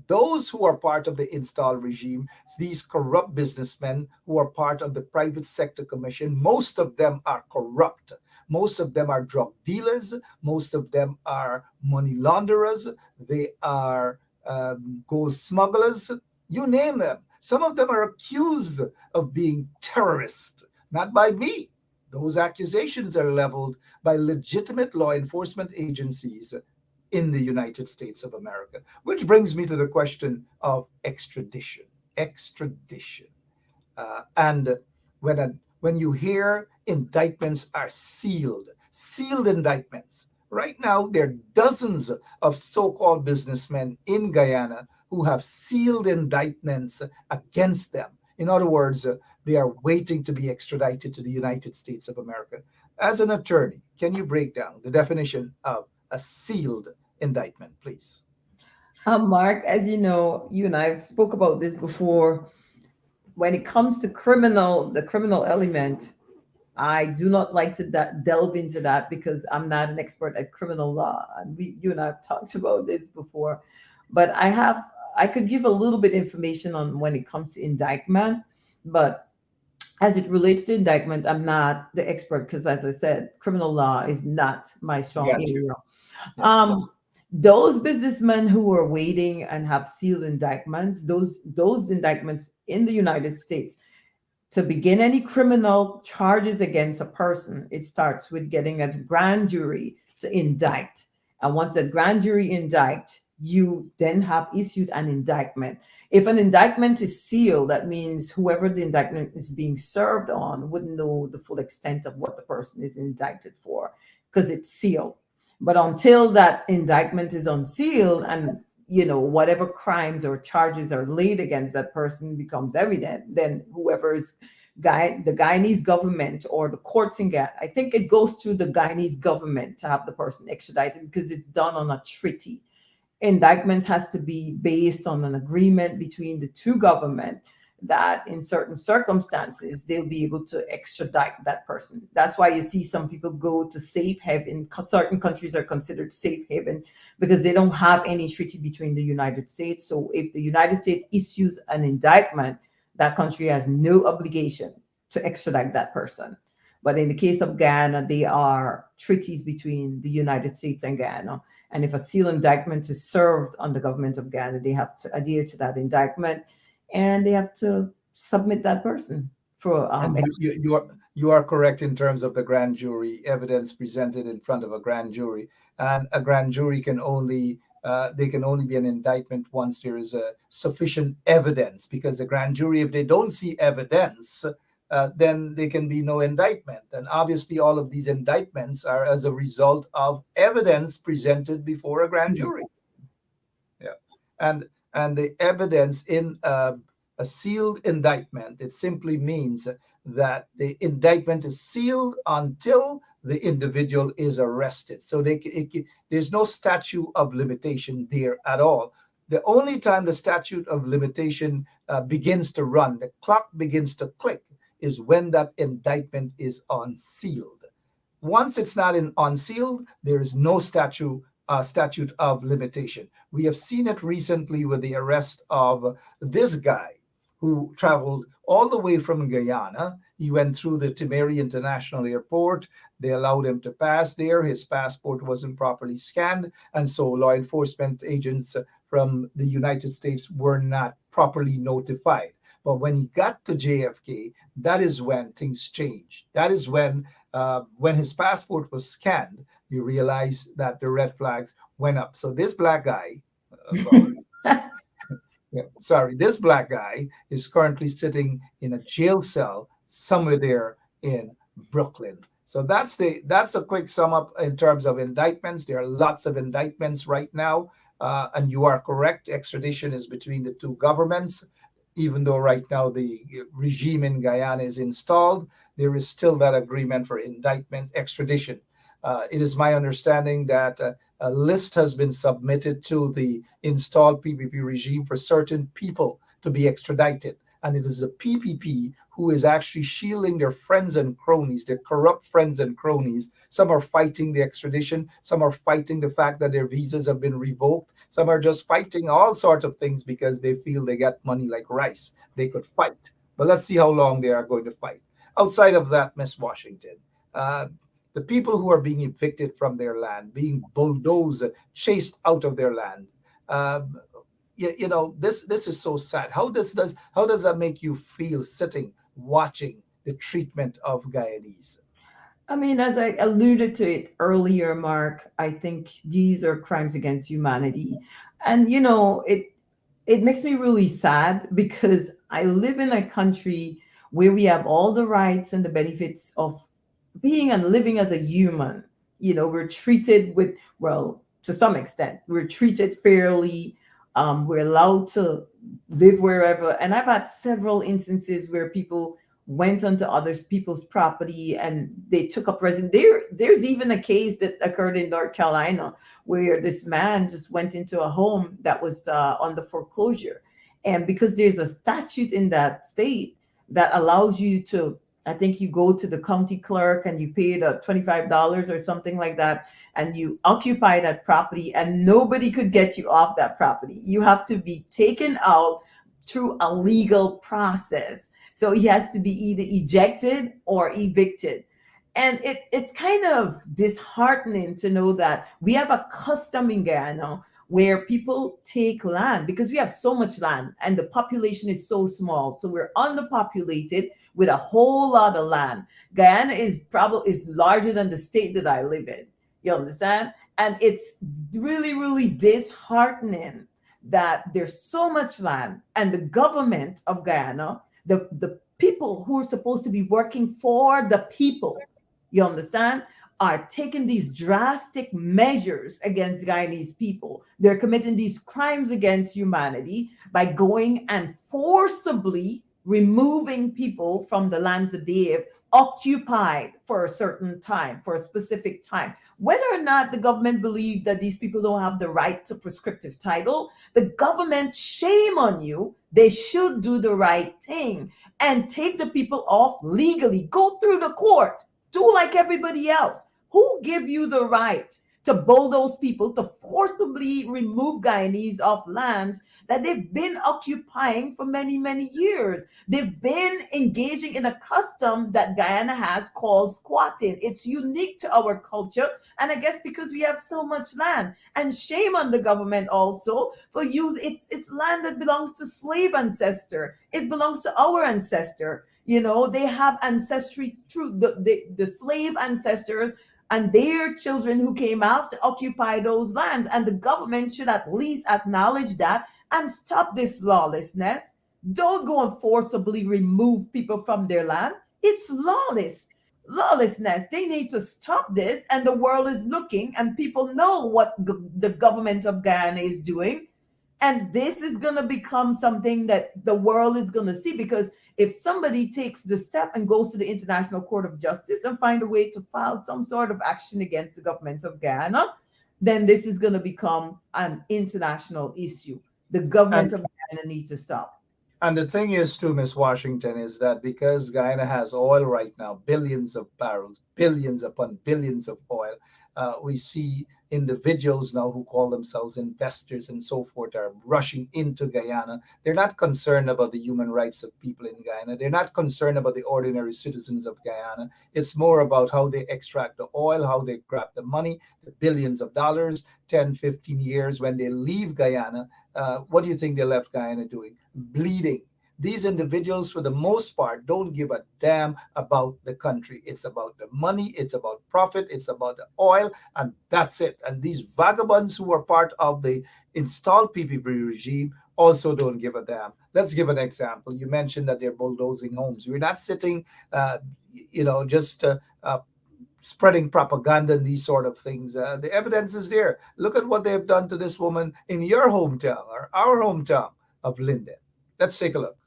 Those who are part of the installed regime, these corrupt businessmen who are part of the private sector commission, most of them are corrupt. Most of them are drug dealers. Most of them are money launderers. They are gold smugglers. You name them. Some of them are accused of being terrorists, not by me. Those accusations are leveled by legitimate law enforcement agencies in the United States of America, which brings me to the question of extradition. And when you hear indictments are sealed indictments, right now there are dozens of so-called businessmen in Guyana who have sealed indictments against them. In other words, they are waiting to be extradited to the United States of America. As an attorney, can you break down the definition of a sealed indictment, please? Mark, as you know, you and I have spoke about this before. When it comes to the criminal element, I do not like to delve into that because I'm not an expert at criminal law, and you and I have talked about this before. But I could give a little bit information on when it comes to indictment, but as it relates to indictment, I'm not the expert because, as I said, criminal law is not my strong area. Those businessmen who are waiting and have sealed indictments, those indictments in the United States, to begin any criminal charges against a person, it starts with getting a grand jury to indict. And once that grand jury indict, you then have issued an indictment. If an indictment is sealed, that means whoever the indictment is being served on wouldn't know the full extent of what the person is indicted for because it's sealed. But until that indictment is unsealed and whatever crimes or charges are laid against that person becomes evident, then the Guyanese government or the courts in Guyana, I think it goes to the Guyanese government to have the person extradited because it's done on a treaty. indictments has to be based on an agreement between the two government that in certain circumstances they'll be able to extradite that person. That's why you see some people go to safe haven. Certain countries are considered safe haven because they don't have any treaty between the United States. So if the United States issues an indictment, that country has no obligation to extradite that person. But in the case of Guyana, they are treaties between the United States and Guyana. And if a sealed indictment is served on the government of Guyana, they have to adhere to that indictment, and they have to submit that person for And you are correct in terms of the grand jury evidence presented in front of a grand jury, and a grand jury can only they can only be an indictment once there is a sufficient evidence. Because the grand jury, if they don't see evidence, then there can be no indictment. And obviously, all of these indictments are as a result of evidence presented before a grand jury. Yeah, and the evidence in a sealed indictment, it simply means that the indictment is sealed until the individual is arrested. So there's no statute of limitation there at all. The only time the statute of limitation begins to run, the clock begins to click, is when that indictment is unsealed. Once it's not unsealed, there is no statute of limitation. We have seen it recently with the arrest of this guy who traveled all the way from Guyana. He went through the Timeri International Airport. They allowed him to pass there. His passport wasn't properly scanned, and so law enforcement agents from the United States were not properly notified. But when he got to JFK, that is when things changed. That is when his passport was scanned, you realize that the red flags went up. So this black guy, this black guy is currently sitting in a jail cell somewhere there in Brooklyn. So that's a quick sum up in terms of indictments. There are lots of indictments right now, and you are correct. Extradition is between the two governments. Even though right now the regime in Guyana is installed, there is still that agreement for indictment, extradition. It is my understanding that a list has been submitted to the installed PPP regime for certain people to be extradited. And it is the PPP who is actually shielding their friends and cronies, their corrupt friends and cronies. Some are fighting the extradition. Some are fighting the fact that their visas have been revoked. Some are just fighting all sorts of things because they feel they got money like rice. They could fight. But let's see how long they are going to fight. Outside of that, Miss Washington, the people who are being evicted from their land, being bulldozed, chased out of their land, this is so sad. How does that make you feel sitting watching the treatment of Guyanese? I mean, as I alluded to it earlier, Mark, I think these are crimes against humanity. And it makes me really sad because I live in a country where we have all the rights and the benefits of being and living as a human. We're treated to some extent, we're treated fairly. We're allowed to live wherever. And I've had several instances where people went onto other people's property and they took up residence. There's even a case that occurred in North Carolina where this man just went into a home that was under foreclosure. And because there's a statute in that state that allows you to, I think you go to the county clerk and you pay the $25 or something like that, and you occupy that property and nobody could get you off that property. You have to be taken out through a legal process. So he has to be either ejected or evicted. And it's kind of disheartening to know that we have a custom in Guyana where people take land because we have so much land and the population is so small. So we're underpopulated with a whole lot of land. Guyana is larger than the state that I live in. You understand? And it's really, really disheartening that there's so much land and the government of Guyana, the people who are supposed to be working for the people, you understand, are taking these drastic measures against Guyanese people. They're committing these crimes against humanity by going and forcibly removing people from the lands that they have occupied for a certain time, for a specific time. Whether or not the government believe that these people don't have the right to prescriptive title, the government, shame on you. They should do the right thing and take the people off legally. Go through the court. Do like everybody else. Who give you the right to bulldoze people, to forcibly remove Guyanese off lands that they've been occupying for many, many years? They've been engaging in a custom that Guyana has called squatting. It's unique to our culture, and I guess because we have so much land. And shame on the government also for it's land that belongs to slave ancestor. It belongs to our ancestor. They have ancestry through the slave ancestors and their children who came after occupy those lands. And the government should at least acknowledge that and stop this lawlessness. Don't go and forcibly remove people from their land. It's lawlessness. They need to stop this. And the world is looking, and people know what the government of Guyana is doing. And this is going to become something that the world is going to see, because if somebody takes the step and goes to the International Court of Justice and find a way to file some sort of action against the government of Guyana, then this is going to become an international issue. The government of Guyana needs to stop. And the thing is, too, Miss Washington, is that because Guyana has oil right now, billions of barrels, billions upon billions of oil, we see individuals now who call themselves investors and so forth are rushing into Guyana. They're not concerned about the human rights of people in Guyana. They're not concerned about the ordinary citizens of Guyana. It's more about how they extract the oil, how they grab the money, the billions of dollars, 10, 15 years. When they leave Guyana, what do you think they left Guyana doing? Bleeding. These individuals, for the most part, don't give a damn about the country. It's about the money, it's about profit, it's about the oil, and that's it. And these vagabonds who are part of the installed PPP regime also don't give a damn. Let's give an example. You mentioned that they're bulldozing homes. We're not sitting, just spreading propaganda and these sort of things. The evidence is there. Look at what they've done to this woman in your hometown, or our hometown of Linden. Let's take a look.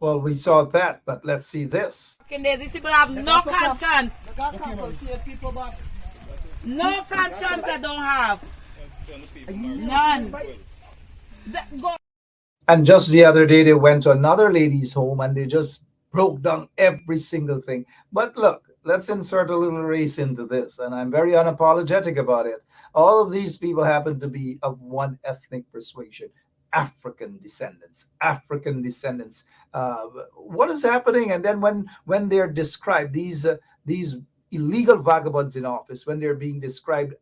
Well, we saw that, but let's see this. These people have no conscience. No conscience I don't have. None. And just the other day, they went to another lady's home and they just broke down every single thing. But look, let's insert a little race into this, and I'm very unapologetic about it. All of these people happen to be of one ethnic persuasion. African descendants. What is happening? And then when they're described, these illegal vagabonds in office, when they're being described,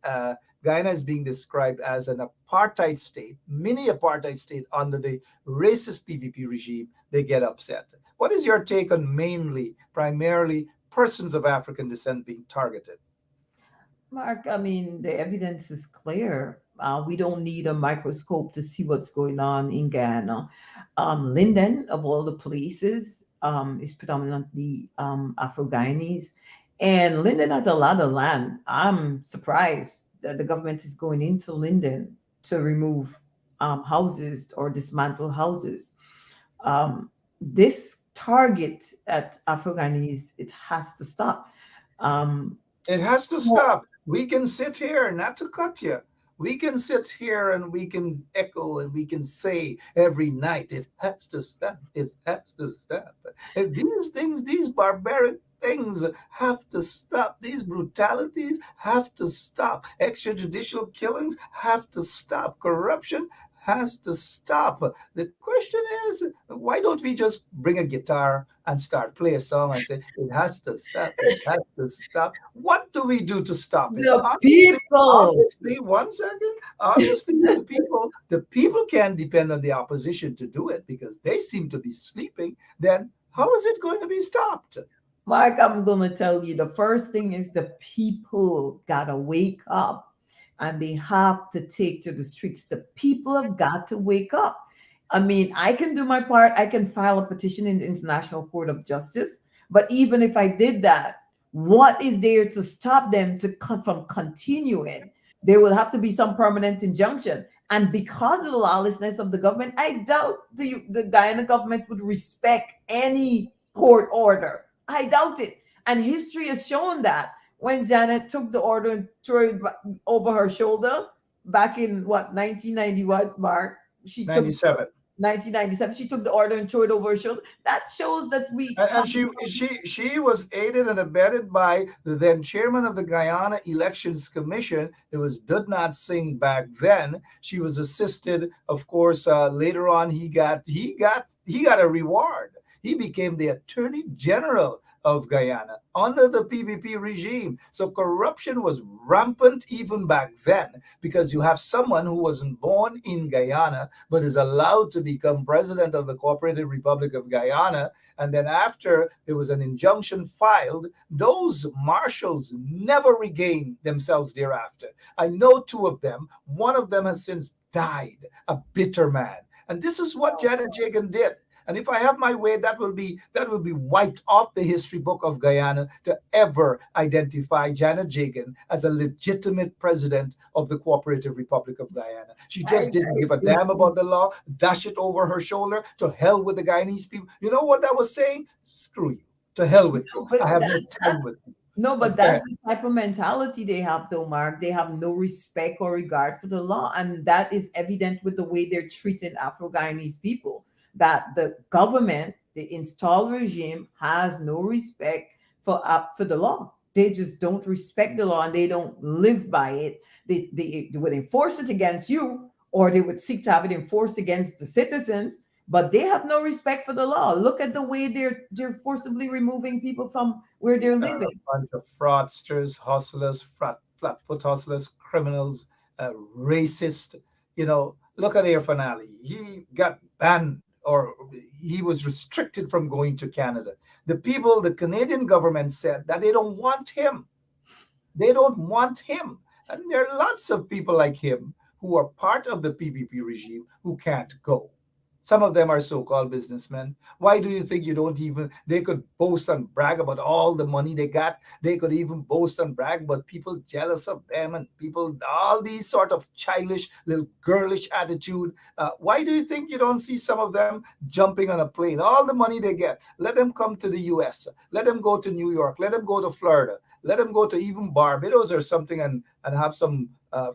Guyana is being described as an apartheid state, mini apartheid state under the racist PPP regime, they get upset. What is your take on primarily persons of African descent being targeted? Mark, I mean, the evidence is clear. We don't need a microscope to see what's going on in Guyana. Linden, of all the places, is predominantly Afro-Guyanese. And Linden has a lot of land. I'm surprised that the government is going into Linden to remove houses or dismantle houses. This target at Afro-Guyanese, it has to stop. It has to stop. We can sit here, not to cut you. We can sit here and we can echo and we can say every night, it has to stop. It has to stop. And these things, these barbaric things have to stop. These brutalities have to stop. Extrajudicial killings have to stop. Corruption has to stop. The question is, why don't we just bring a guitar and start play a song and say, it has to stop, it has to stop? What do we do to stop it? Obviously, one second. Obviously, the people can't depend on the opposition to do it because they seem to be sleeping. Then how is it going to be stopped? Mark, I'm going to tell you, the first thing is the people got to wake up. and they have to take to the streets. The people have got to wake up. I mean, I can do my part. I can file a petition in the International Court of Justice. But even if I did that, what is there to stop them from continuing? There will have to be some permanent injunction. And because of the lawlessness of the government, I doubt the Guyana government would respect any court order. I doubt it. And history has shown that when Janet took the order and threw it over her shoulder back in what, 1990, what, Mark? She took 97. 1997. She took the order and threw it over her shoulder. That shows that we And she was aided and abetted by the then chairman of the Guyana Elections Commission. It was Dudnat Singh back then. She was assisted, of course. Later on, he got a reward. He became the Attorney General of Guyana under the PPP regime. So corruption was rampant even back then, because you have someone who wasn't born in Guyana but is allowed to become president of the Cooperative Republic of Guyana. And then after there was an injunction filed, those marshals never regained themselves thereafter. I know two of them. One of them has since died, a bitter man. And this is what Janet Jagan did. And if I have my way, that will be wiped off the history book of Guyana to ever identify Janet Jagan as a legitimate president of the Cooperative Republic of Guyana. She just didn't give a damn about the law, dash it over her shoulder. To hell with the Guyanese people. You know what that was saying? Screw you. To hell with you. I have no time with you. No, but that's the type of mentality they have, though, Mark. They have no respect or regard for the law. And that is evident with the way they're treating Afro-Guyanese people. That the government, the installed regime, has no respect for the law. They just don't respect the law and they don't live by it. They would enforce it against you, or they would seek to have it enforced against the citizens, but they have no respect for the law. Look at the way they're forcibly removing people from where they're living. A bunch of fraudsters, hustlers, flatfoot hustlers, criminals, racist. Look at Irfan Ali. He got banned, or he was restricted from going to Canada. The Canadian government said that they don't want him. They don't want him. And there are lots of people like him who are part of the PPP regime who can't go. Some of them are so-called businessmen. Why do you think they could boast and brag about all the money they got? They could even boast and brag about people jealous of them and people, all these sort of childish, little girlish attitude. Why do you think you don't see some of them jumping on a plane? All the money they get, let them come to the US. Let them go to New York. Let them go to Florida. Let them go to even Barbados or something and have some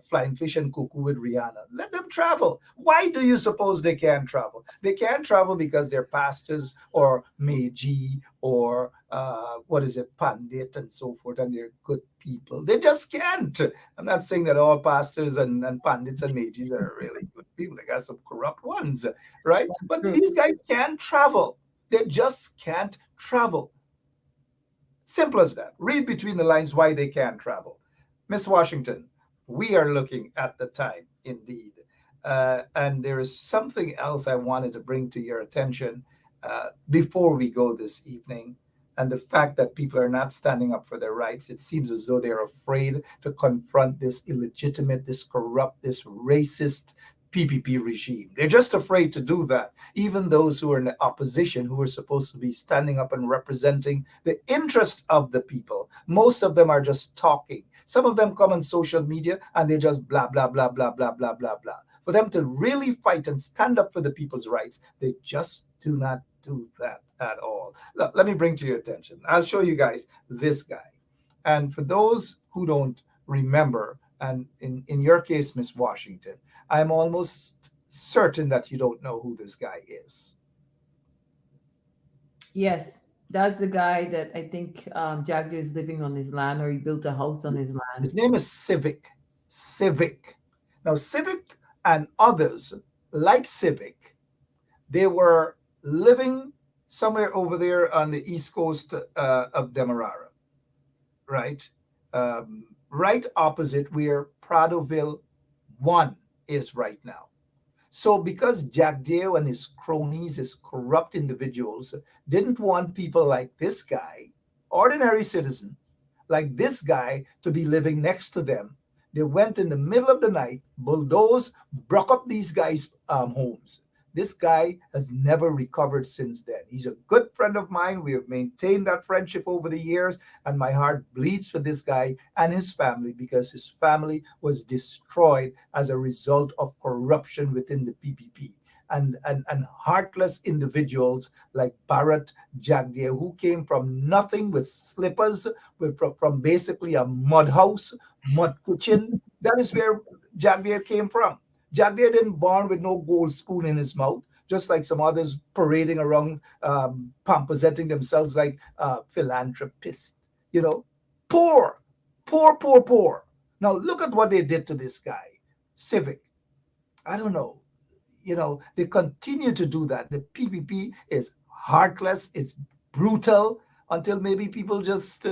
flying fish and cuckoo with Rihanna. Let them travel. Why do you suppose they can't travel? They can't travel because they're pastors or Meiji or Pandit and so forth, and they're good people. They just can't. I'm not saying that all pastors and Pandits and Meijis are really good people. They got some corrupt ones, right? But these guys can't travel. They just can't travel. Simple as that. Read between the lines why they can't travel. Miss Washington, we are looking at the time, indeed. And there is something else I wanted to bring to your attention before we go this evening. And the fact that people are not standing up for their rights. It seems as though they're afraid to confront this illegitimate, this corrupt, this racist PPP regime. They're just afraid to do that. Even those who are in the opposition, who are supposed to be standing up and representing the interest of the people, most of them are just talking. Some of them come on social media and they just blah, blah, blah, blah, blah, blah, blah, blah. For them to really fight and stand up for the people's rights, they just do not do that at all. Look, let me bring to your attention. I'll show you guys this guy. And for those who don't remember, and in your case, Miss Washington, I'm almost certain that you don't know who this guy is. Yes, that's the guy that I think Jagger is living on his land, or he built a house on his land. His name is Civic. Now, Civic and others like Civic, they were living somewhere over there on the east coast of Demerara, right? Right opposite where Pradoville 1 is right now. So because Jack Dale and his cronies, his corrupt individuals, didn't want people like this guy, ordinary citizens like this guy, to be living next to them, They went in the middle of the night, bulldozed, broke up these guys' homes. This guy has never recovered since then. He's a good friend of mine. We have maintained that friendship over the years, and my heart bleeds for this guy and his family because his family was destroyed as a result of corruption within the PPP. And heartless individuals like Barrett Jagdeo, who came from nothing with slippers, from basically a mud house, mud kitchen. That is where Jagdeo came from. Jagdeo didn't born with no gold spoon in his mouth, just like some others parading around, presenting themselves like philanthropists. You know, poor, poor, poor, poor. Now look at what they did to this guy, Civic. I don't know. You know, they continue to do that. The PPP is heartless, it's brutal, until maybe people just,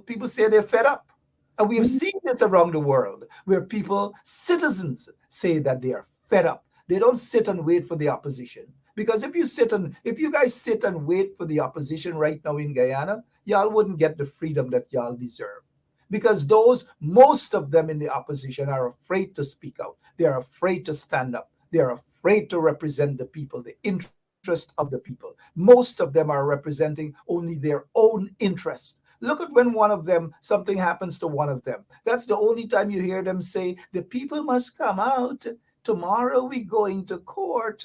people say they're fed up. And we have seen this around the world, where people, citizens, say that they are fed up. They don't sit and wait for the opposition. Because if you guys sit and wait for the opposition right now in Guyana, y'all wouldn't get the freedom that y'all deserve. Because most of them in the opposition are afraid to speak out. They are afraid to stand up. They are afraid to represent the people, the interest of the people. Most of them are representing only their own interest. Look at when something happens to one of them. That's the only time you hear them say, the people must come out. Tomorrow we're going to court.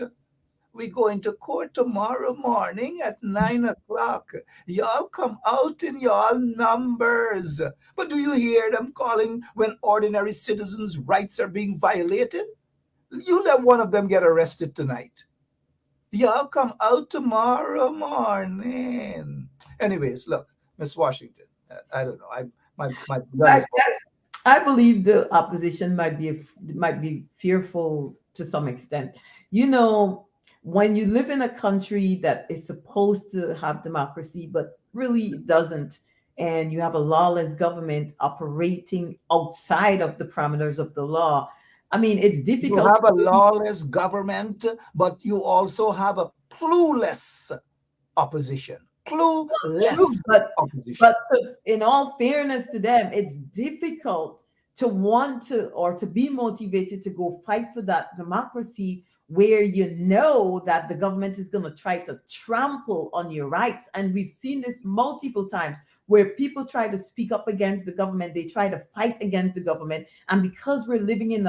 We're going to court tomorrow morning at 9 o'clock. Y'all come out in y'all numbers. But do you hear them calling when ordinary citizens' rights are being violated? You let one of them get arrested tonight. Y'all come out tomorrow morning. Anyways, look, Miss Washington, I don't know. I believe the opposition might be fearful to some extent. You know, when you live in a country that is supposed to have democracy, but really doesn't, and you have a lawless government operating outside of the parameters of the law, I mean, it's difficult. You have a lawless government, but you also have a clueless opposition. Clueless opposition. But in all fairness to them, it's difficult to want to or to be motivated to go fight for that democracy where you know that the government is going to try to trample on your rights. And we've seen this multiple times where people try to speak up against the government, they try to fight against the government. And because we're living in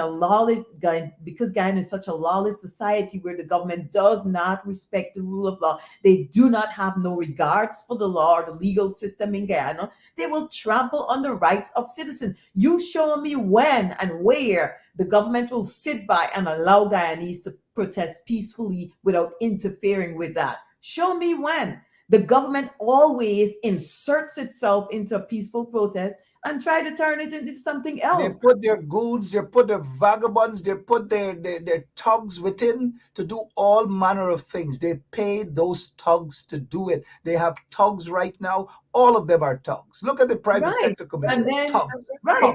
because Guyana is such a lawless society where the government does not respect the rule of law, they do not have no regards for the law or the legal system in Guyana, they will trample on the rights of citizens. You show me when and where the government will sit by and allow Guyanese to protest peacefully without interfering with that. Show me when. The government always inserts itself into a peaceful protest and try to turn it into something else. They put their goons, they put the vagabonds, they put their thugs within to do all manner of things. They pay those thugs to do it. They have thugs right now. All of them are thugs. Look at the private sector commission. And then, thugs.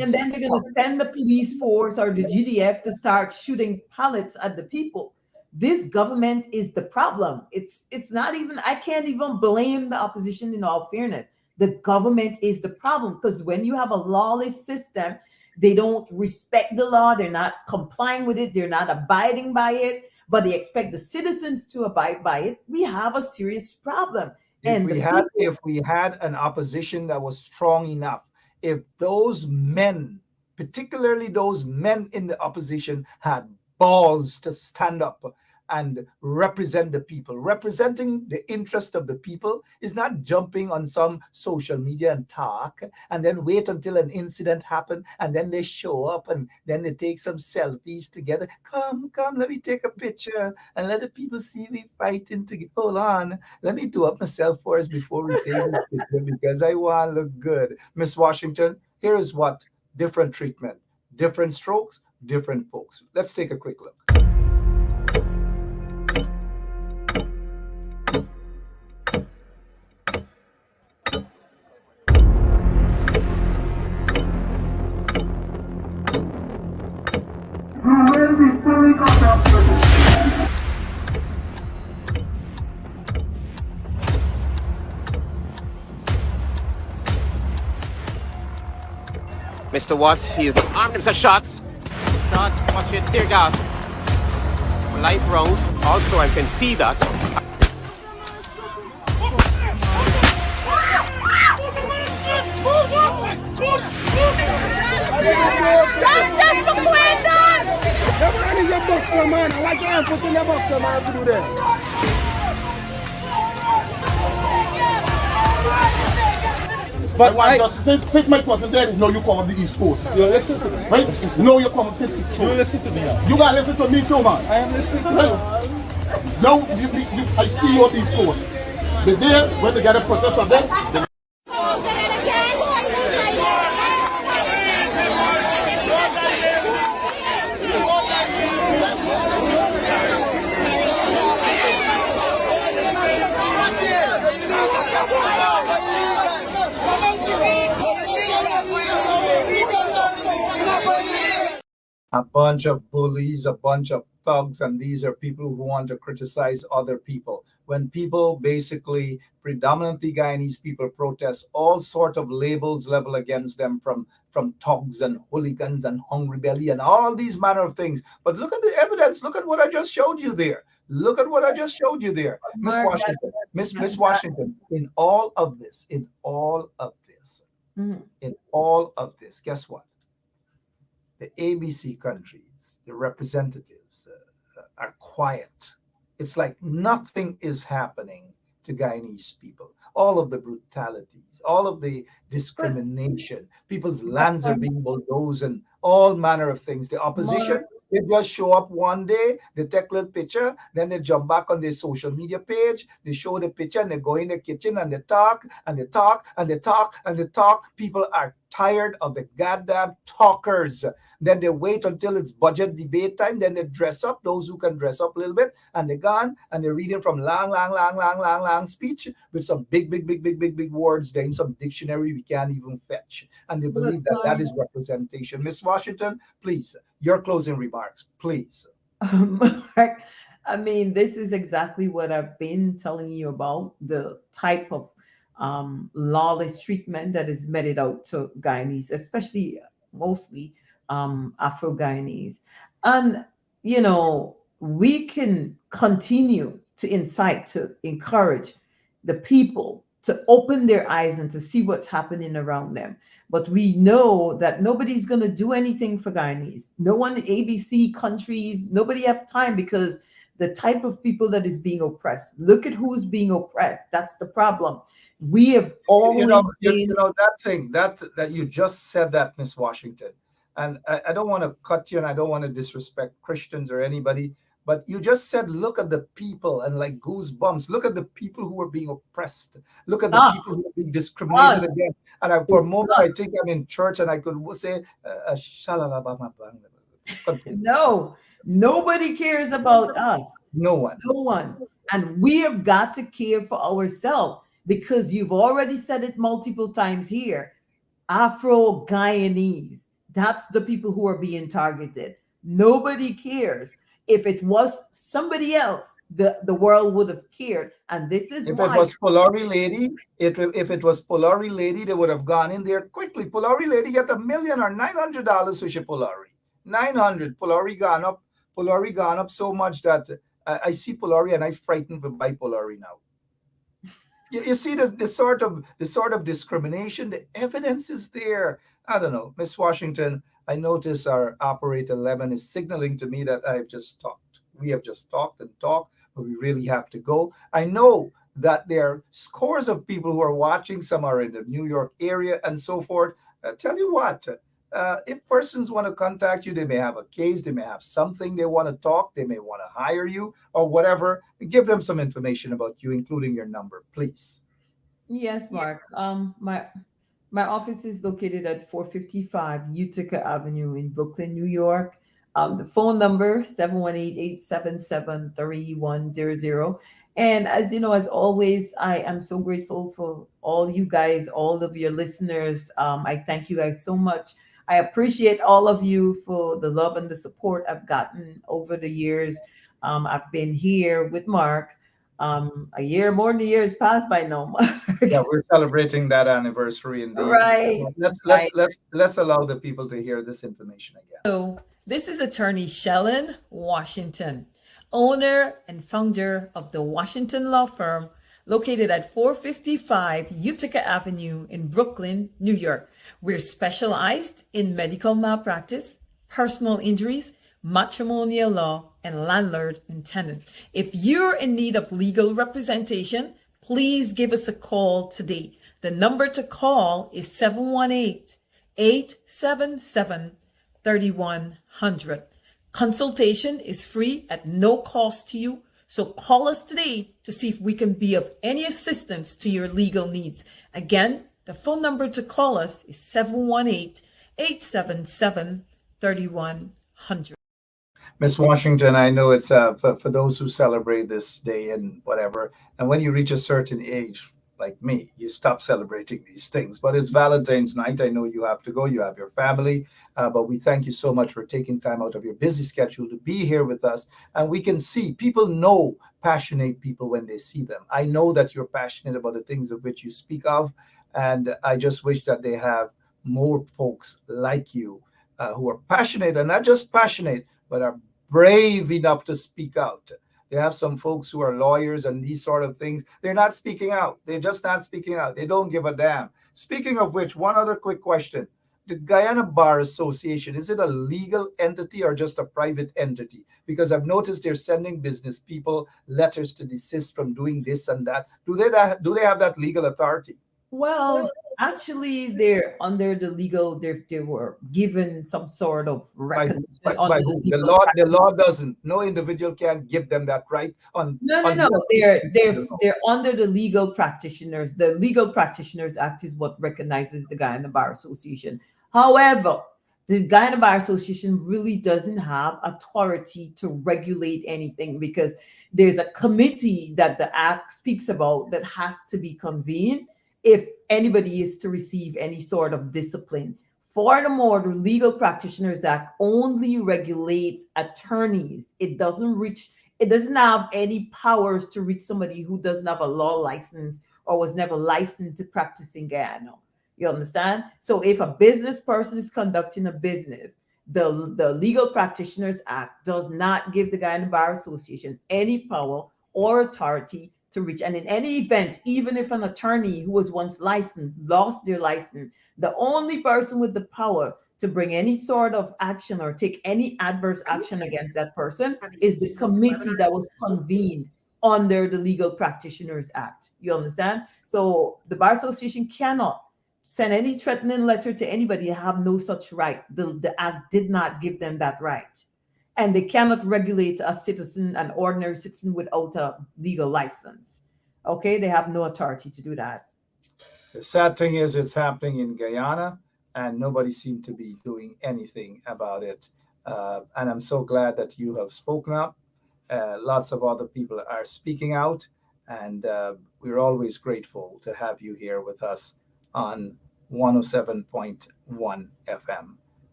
And then they're going to send the police force or the GDF to start shooting pellets at the people. This government is the problem. It's not even, I can't even blame the opposition in all fairness. The government is the problem because when you have a lawless system, they don't respect the law. They're not complying with it. They're not abiding by it, but they expect the citizens to abide by it. We have a serious problem. If we had an opposition that was strong enough, if those men, particularly those men in the opposition, had balls to stand up and represent the people. Representing the interest of the people is not jumping on some social media and talk and then wait until an incident happens and then they show up and then they take some selfies together. Come, let me take a picture and let the people see we fighting together. Hold on, let me do up myself first before we take this picture because I want to look good. Miss Washington, here is what different treatment, different strokes, different folks. Let's take a quick look. Mr. Watts, he is armed himself shots. Start watching tear gas. Live rounds. Also, I can see that. But since Mike wasn't there, no, you come on the East Coast. You listen to me. Right? No, you come on the East Coast. You listen to me. You gotta listen to me too, man. I am listening to Right? Now, I see you on the East Coast. The day when they get a protest of them, a bunch of bullies, a bunch of thugs, and these are people who want to criticize other people. When people, basically predominantly Guyanese people, protest, all sort of labels level against them from thugs and hooligans and hungry belly and all these manner of things. But look at the evidence. Look at what I just showed you there. Look at what I just showed you there, Miss Washington. Miss Washington, in all of this, guess what? The ABC countries, the representatives are quiet. It's like nothing is happening to Guyanese people. All of the brutalities, all of the discrimination, people's lands are being bulldozed and all manner of things. The opposition, they just show up one day, they take a little picture, then they jump back on their social media page, they show the picture and they go in the kitchen and they talk and they talk and they talk and they talk. People are tired of the goddamn talkers. Then they wait until it's budget debate time, then they dress up, those who can dress up a little bit, and they're gone and they're reading from long speech with some big words there in some dictionary we can't even fetch. And they believe that that is representation. Miss Washington, please, your closing remarks, please. I mean, this is exactly what I've been telling you about, the type of lawless treatment that is meted out to Guyanese, especially mostly Afro-Guyanese. And, you know, we can continue to incite, to encourage the people to open their eyes and to see what's happening around them. But we know that nobody's going to do anything for Guyanese. No one in ABC countries, nobody have time because the type of people that is being oppressed. Look at who's being oppressed. That's the problem. We have always been... that thing that you just said that, Miss Washington, and I don't want to cut you and I don't want to disrespect Christians or anybody, but you just said, look at the people, and like goosebumps, look at the people who are being oppressed. Look at the people who are being discriminated against. And for a moment, I think I'm in church and I could say, no, nobody cares about us. No one. And we have got to care for ourselves, because you've already said it multiple times here. Afro-Guyanese, that's the people who are being targeted. Nobody cares. If it was somebody else, the world would have cared. And this is if why. It was Polari Lady, if it was Polari Lady, they would have gone in there quickly. Polari Lady got $1 million or $900 for she Polari. 900. Polari gone up so much that I see Polari and I'm frightened to buy Polari now. You see the sort of discrimination. The evidence is there. I don't know, Miss Washington. I notice our operator Lemon is signaling to me that I've just talked. We have just talked and talked, but we really have to go. I know that there are scores of people who are watching. Some are in the New York area and so forth. Tell you what, if persons want to contact you, they may have a case, they may have something they want to talk, they may want to hire you or whatever. Give them some information about you, including your number, please. Yes, Mark. My office is located at 455 Utica Avenue in Brooklyn, New York. The phone number 718-877-3100. And as you know, as always, I am so grateful for all you guys, all of your listeners. I thank you guys so much. I appreciate all of you for the love and the support I've gotten over the years. I've been here with Mark. A year, more than a year has passed by now. Yeah, we're celebrating that anniversary indeed. Right. So let's Right. let's allow the people to hear this information again. So, this is attorney Shellen Washington, owner and founder of the Washington law firm located at 455 Utica Avenue in Brooklyn, New York. We're specialized in medical malpractice, personal injuries, matrimonial law, and landlord and tenant. If you're in need of legal representation, please give us a call today. The number to call is 718-877-3100. Consultation is free at no cost to you. So call us today to see if we can be of any assistance to your legal needs. Again, the phone number to call us is 718-877-3100. Miss Washington, I know it's for those who celebrate this day and whatever, and when you reach a certain age, like me, you stop celebrating these things. But it's Valentine's night. I know you have to go. You have your family. But we thank you so much for taking time out of your busy schedule to be here with us. And we can see people know passionate people when they see them. I know that you're passionate about the things of which you speak of. And I just wish that they have more folks like you who are passionate, and not just passionate, but are brave enough to speak out. They have some folks who are lawyers and these sort of things. They're not speaking out. They're just not speaking out. They don't give a damn. Speaking of which, one other quick question. The Guyana Bar Association, is it a legal entity or just a private entity? Because I've noticed they're sending business people letters to desist from doing this and that. Do they have that legal authority? Well, actually, they're under the legal. They were given some sort of recognition under the legal. The law doesn't. No individual can give them that right. No. They're under the Legal Practitioners. The Legal Practitioners Act is what recognizes the Guyana Bar Association. However, the Guyana Bar Association really doesn't have authority to regulate anything, because there's a committee that the Act speaks about that has to be convened if anybody is to receive any sort of discipline. Furthermore, the Legal Practitioners Act only regulates attorneys. It doesn't have any powers to reach somebody who doesn't have a law license or was never licensed to practice in Guyana. You understand? So if a business person is conducting a business, the Legal Practitioners Act does not give the Guyana Bar Association any power or authority to reach. And in any event, even if an attorney who was once licensed lost their license, the only person with the power to bring any sort of action or take any adverse action against that person is the committee that was convened under the Legal Practitioners Act. You understand? So the Bar Association cannot send any threatening letter to anybody. They have no such right. The Act did not give them that right. And they cannot regulate a citizen, an ordinary citizen, without a legal license. Okay, they have no authority to do that. The sad thing is it's happening in Guyana, and nobody seemed to be doing anything about it. And I'm so glad that you have spoken up. Lots of other people are speaking out, and we're always grateful to have you here with us on 107.1 FM.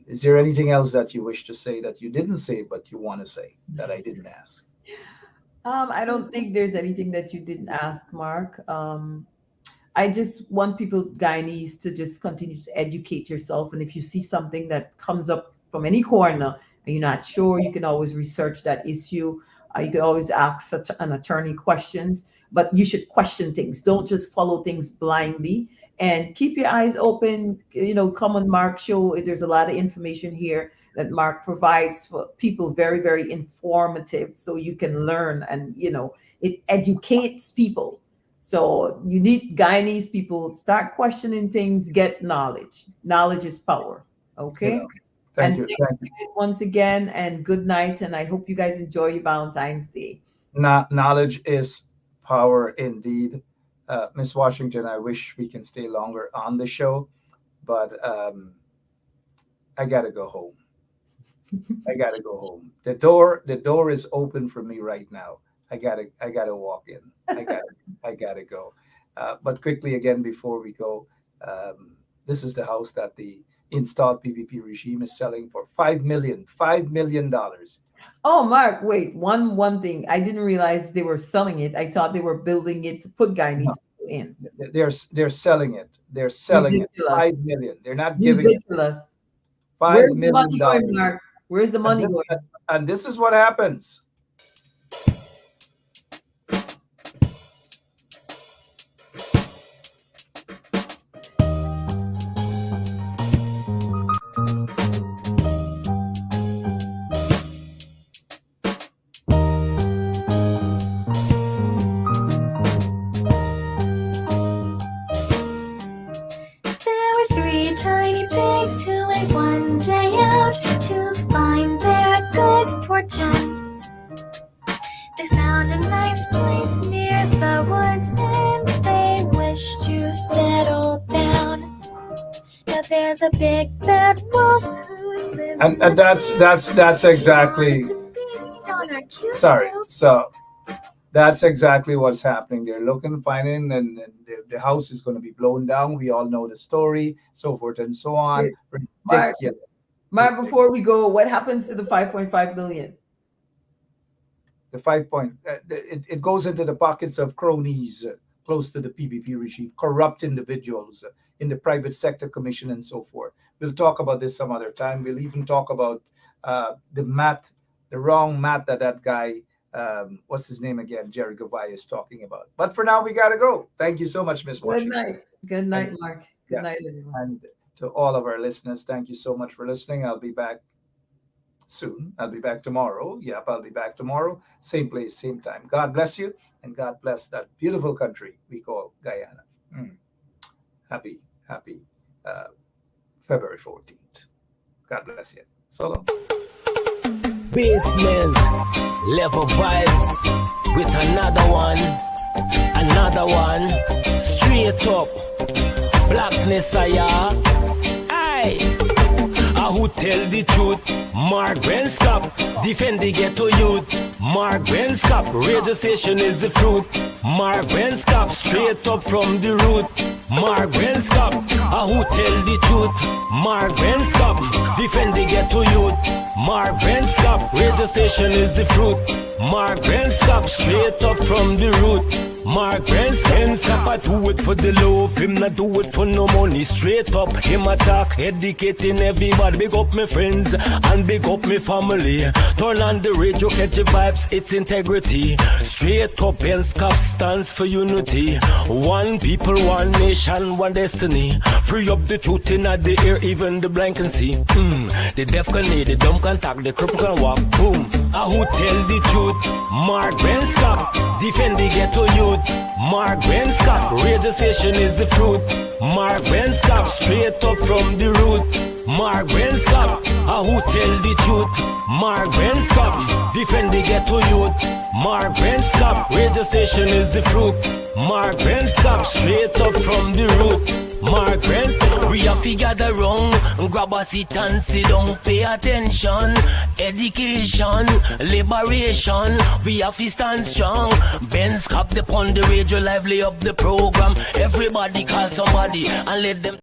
Is there anything else that you wish to say that you didn't say but you want to say that I didn't ask? I don't think there's anything that you didn't ask, Mark. I just want people, Guyanese, to just continue to educate yourself. And if you see something that comes up from any corner and you're not sure, you can always research that issue. You can always ask such an attorney questions, but you should question things. Don't just follow things blindly. And keep your eyes open. Come on Mark's show. There's a lot of information here that Mark provides for people, very, very informative, so you can learn, and it educates people. So you need Guyanese people, start questioning things, get knowledge. Knowledge is power. Okay. Yeah. Thank you. Thank you once again, and good night. And I hope you guys enjoy your Valentine's Day. Knowledge is power indeed. Miss Washington, I wish we can stay longer on the show, but I gotta go home. I gotta go home. The door is open for me right now. I gotta walk in. I gotta go. But quickly again before we go, This is the house that the installed PPP regime is selling for $5 million. Oh, Mark, wait, one thing. I didn't realize they were selling it. I thought they were building it to put Guyanese people in. They're selling it. They're selling Ridiculous. it. $5 million. They're not giving Ridiculous. it. $5 Where's the million. money going, Mark? Where's the money going? And this is what happens. Tiny pigs who went one day out to find their good fortune. They found a nice place near the woods and they wished to settle down. Now there's a big bad wolf who lives And that's exactly so that's exactly what's happening. They're looking, finding, and the house is going to be blown down. We all know the story, so forth and so on. Ridiculous. Mark, before we go, what happens to the 5.5 billion? The 5 point, it goes into the pockets of cronies close to the PPP regime, corrupt individuals in the private sector commission and so forth. We'll talk about this some other time. We'll even talk about the wrong math that guy, what's his name again, Jerry Gavai is talking about. But for now, we got to go. Thank you so much, Ms. Washington. Good night. Good night, Mark. Good night, everyone. And to all of our listeners, thank you so much for listening. I'll be back soon. I'll be back tomorrow. Yep, I'll be back tomorrow. Same place, same time. God bless you, and God bless that beautiful country we call Guyana. Happy February 14th. God bless you. So long. Basement level vibes with another one, straight up blackness. Aye, who tell the truth? Mark Benschop, defend the ghetto youth. Mark Benschop, radio station is the fruit. Mark Benschop, straight up from the root. Mark Benschop, who tell the truth? Mark Benschop, defend the ghetto youth. Mark Benschop, radio station is the fruit. Mark Benschop, straight up from the root. Mark Benschop, I do it for the love, him not do it for no money. Straight up, him attack, educating everybody. Big up my friends and big up my family. Turn on the radio, catch the vibes, it's integrity. Straight up, Benschop stands for unity. One people, one nation, one destiny. Free up the truth in the air, even the blind can see. The deaf can hear, the dumb can talk, the cripple can walk. Boom. Who tell the truth? Mark Benschop, defend the ghetto youth. Mark Benschop, radio station is the fruit. Mark Benschop, straight up from the root. Mark Benschop, who tell the truth? Mark Benschop, defend the ghetto youth. Mark Benschop, radio station is the fruit. Mark Benschop, straight up from the root. Mark Benschop, we have to gather wrong, grab a seat and sit down, pay attention. Education, liberation, we have to stand strong. Benschop, upon the radio, lively up the program. Everybody call somebody and let them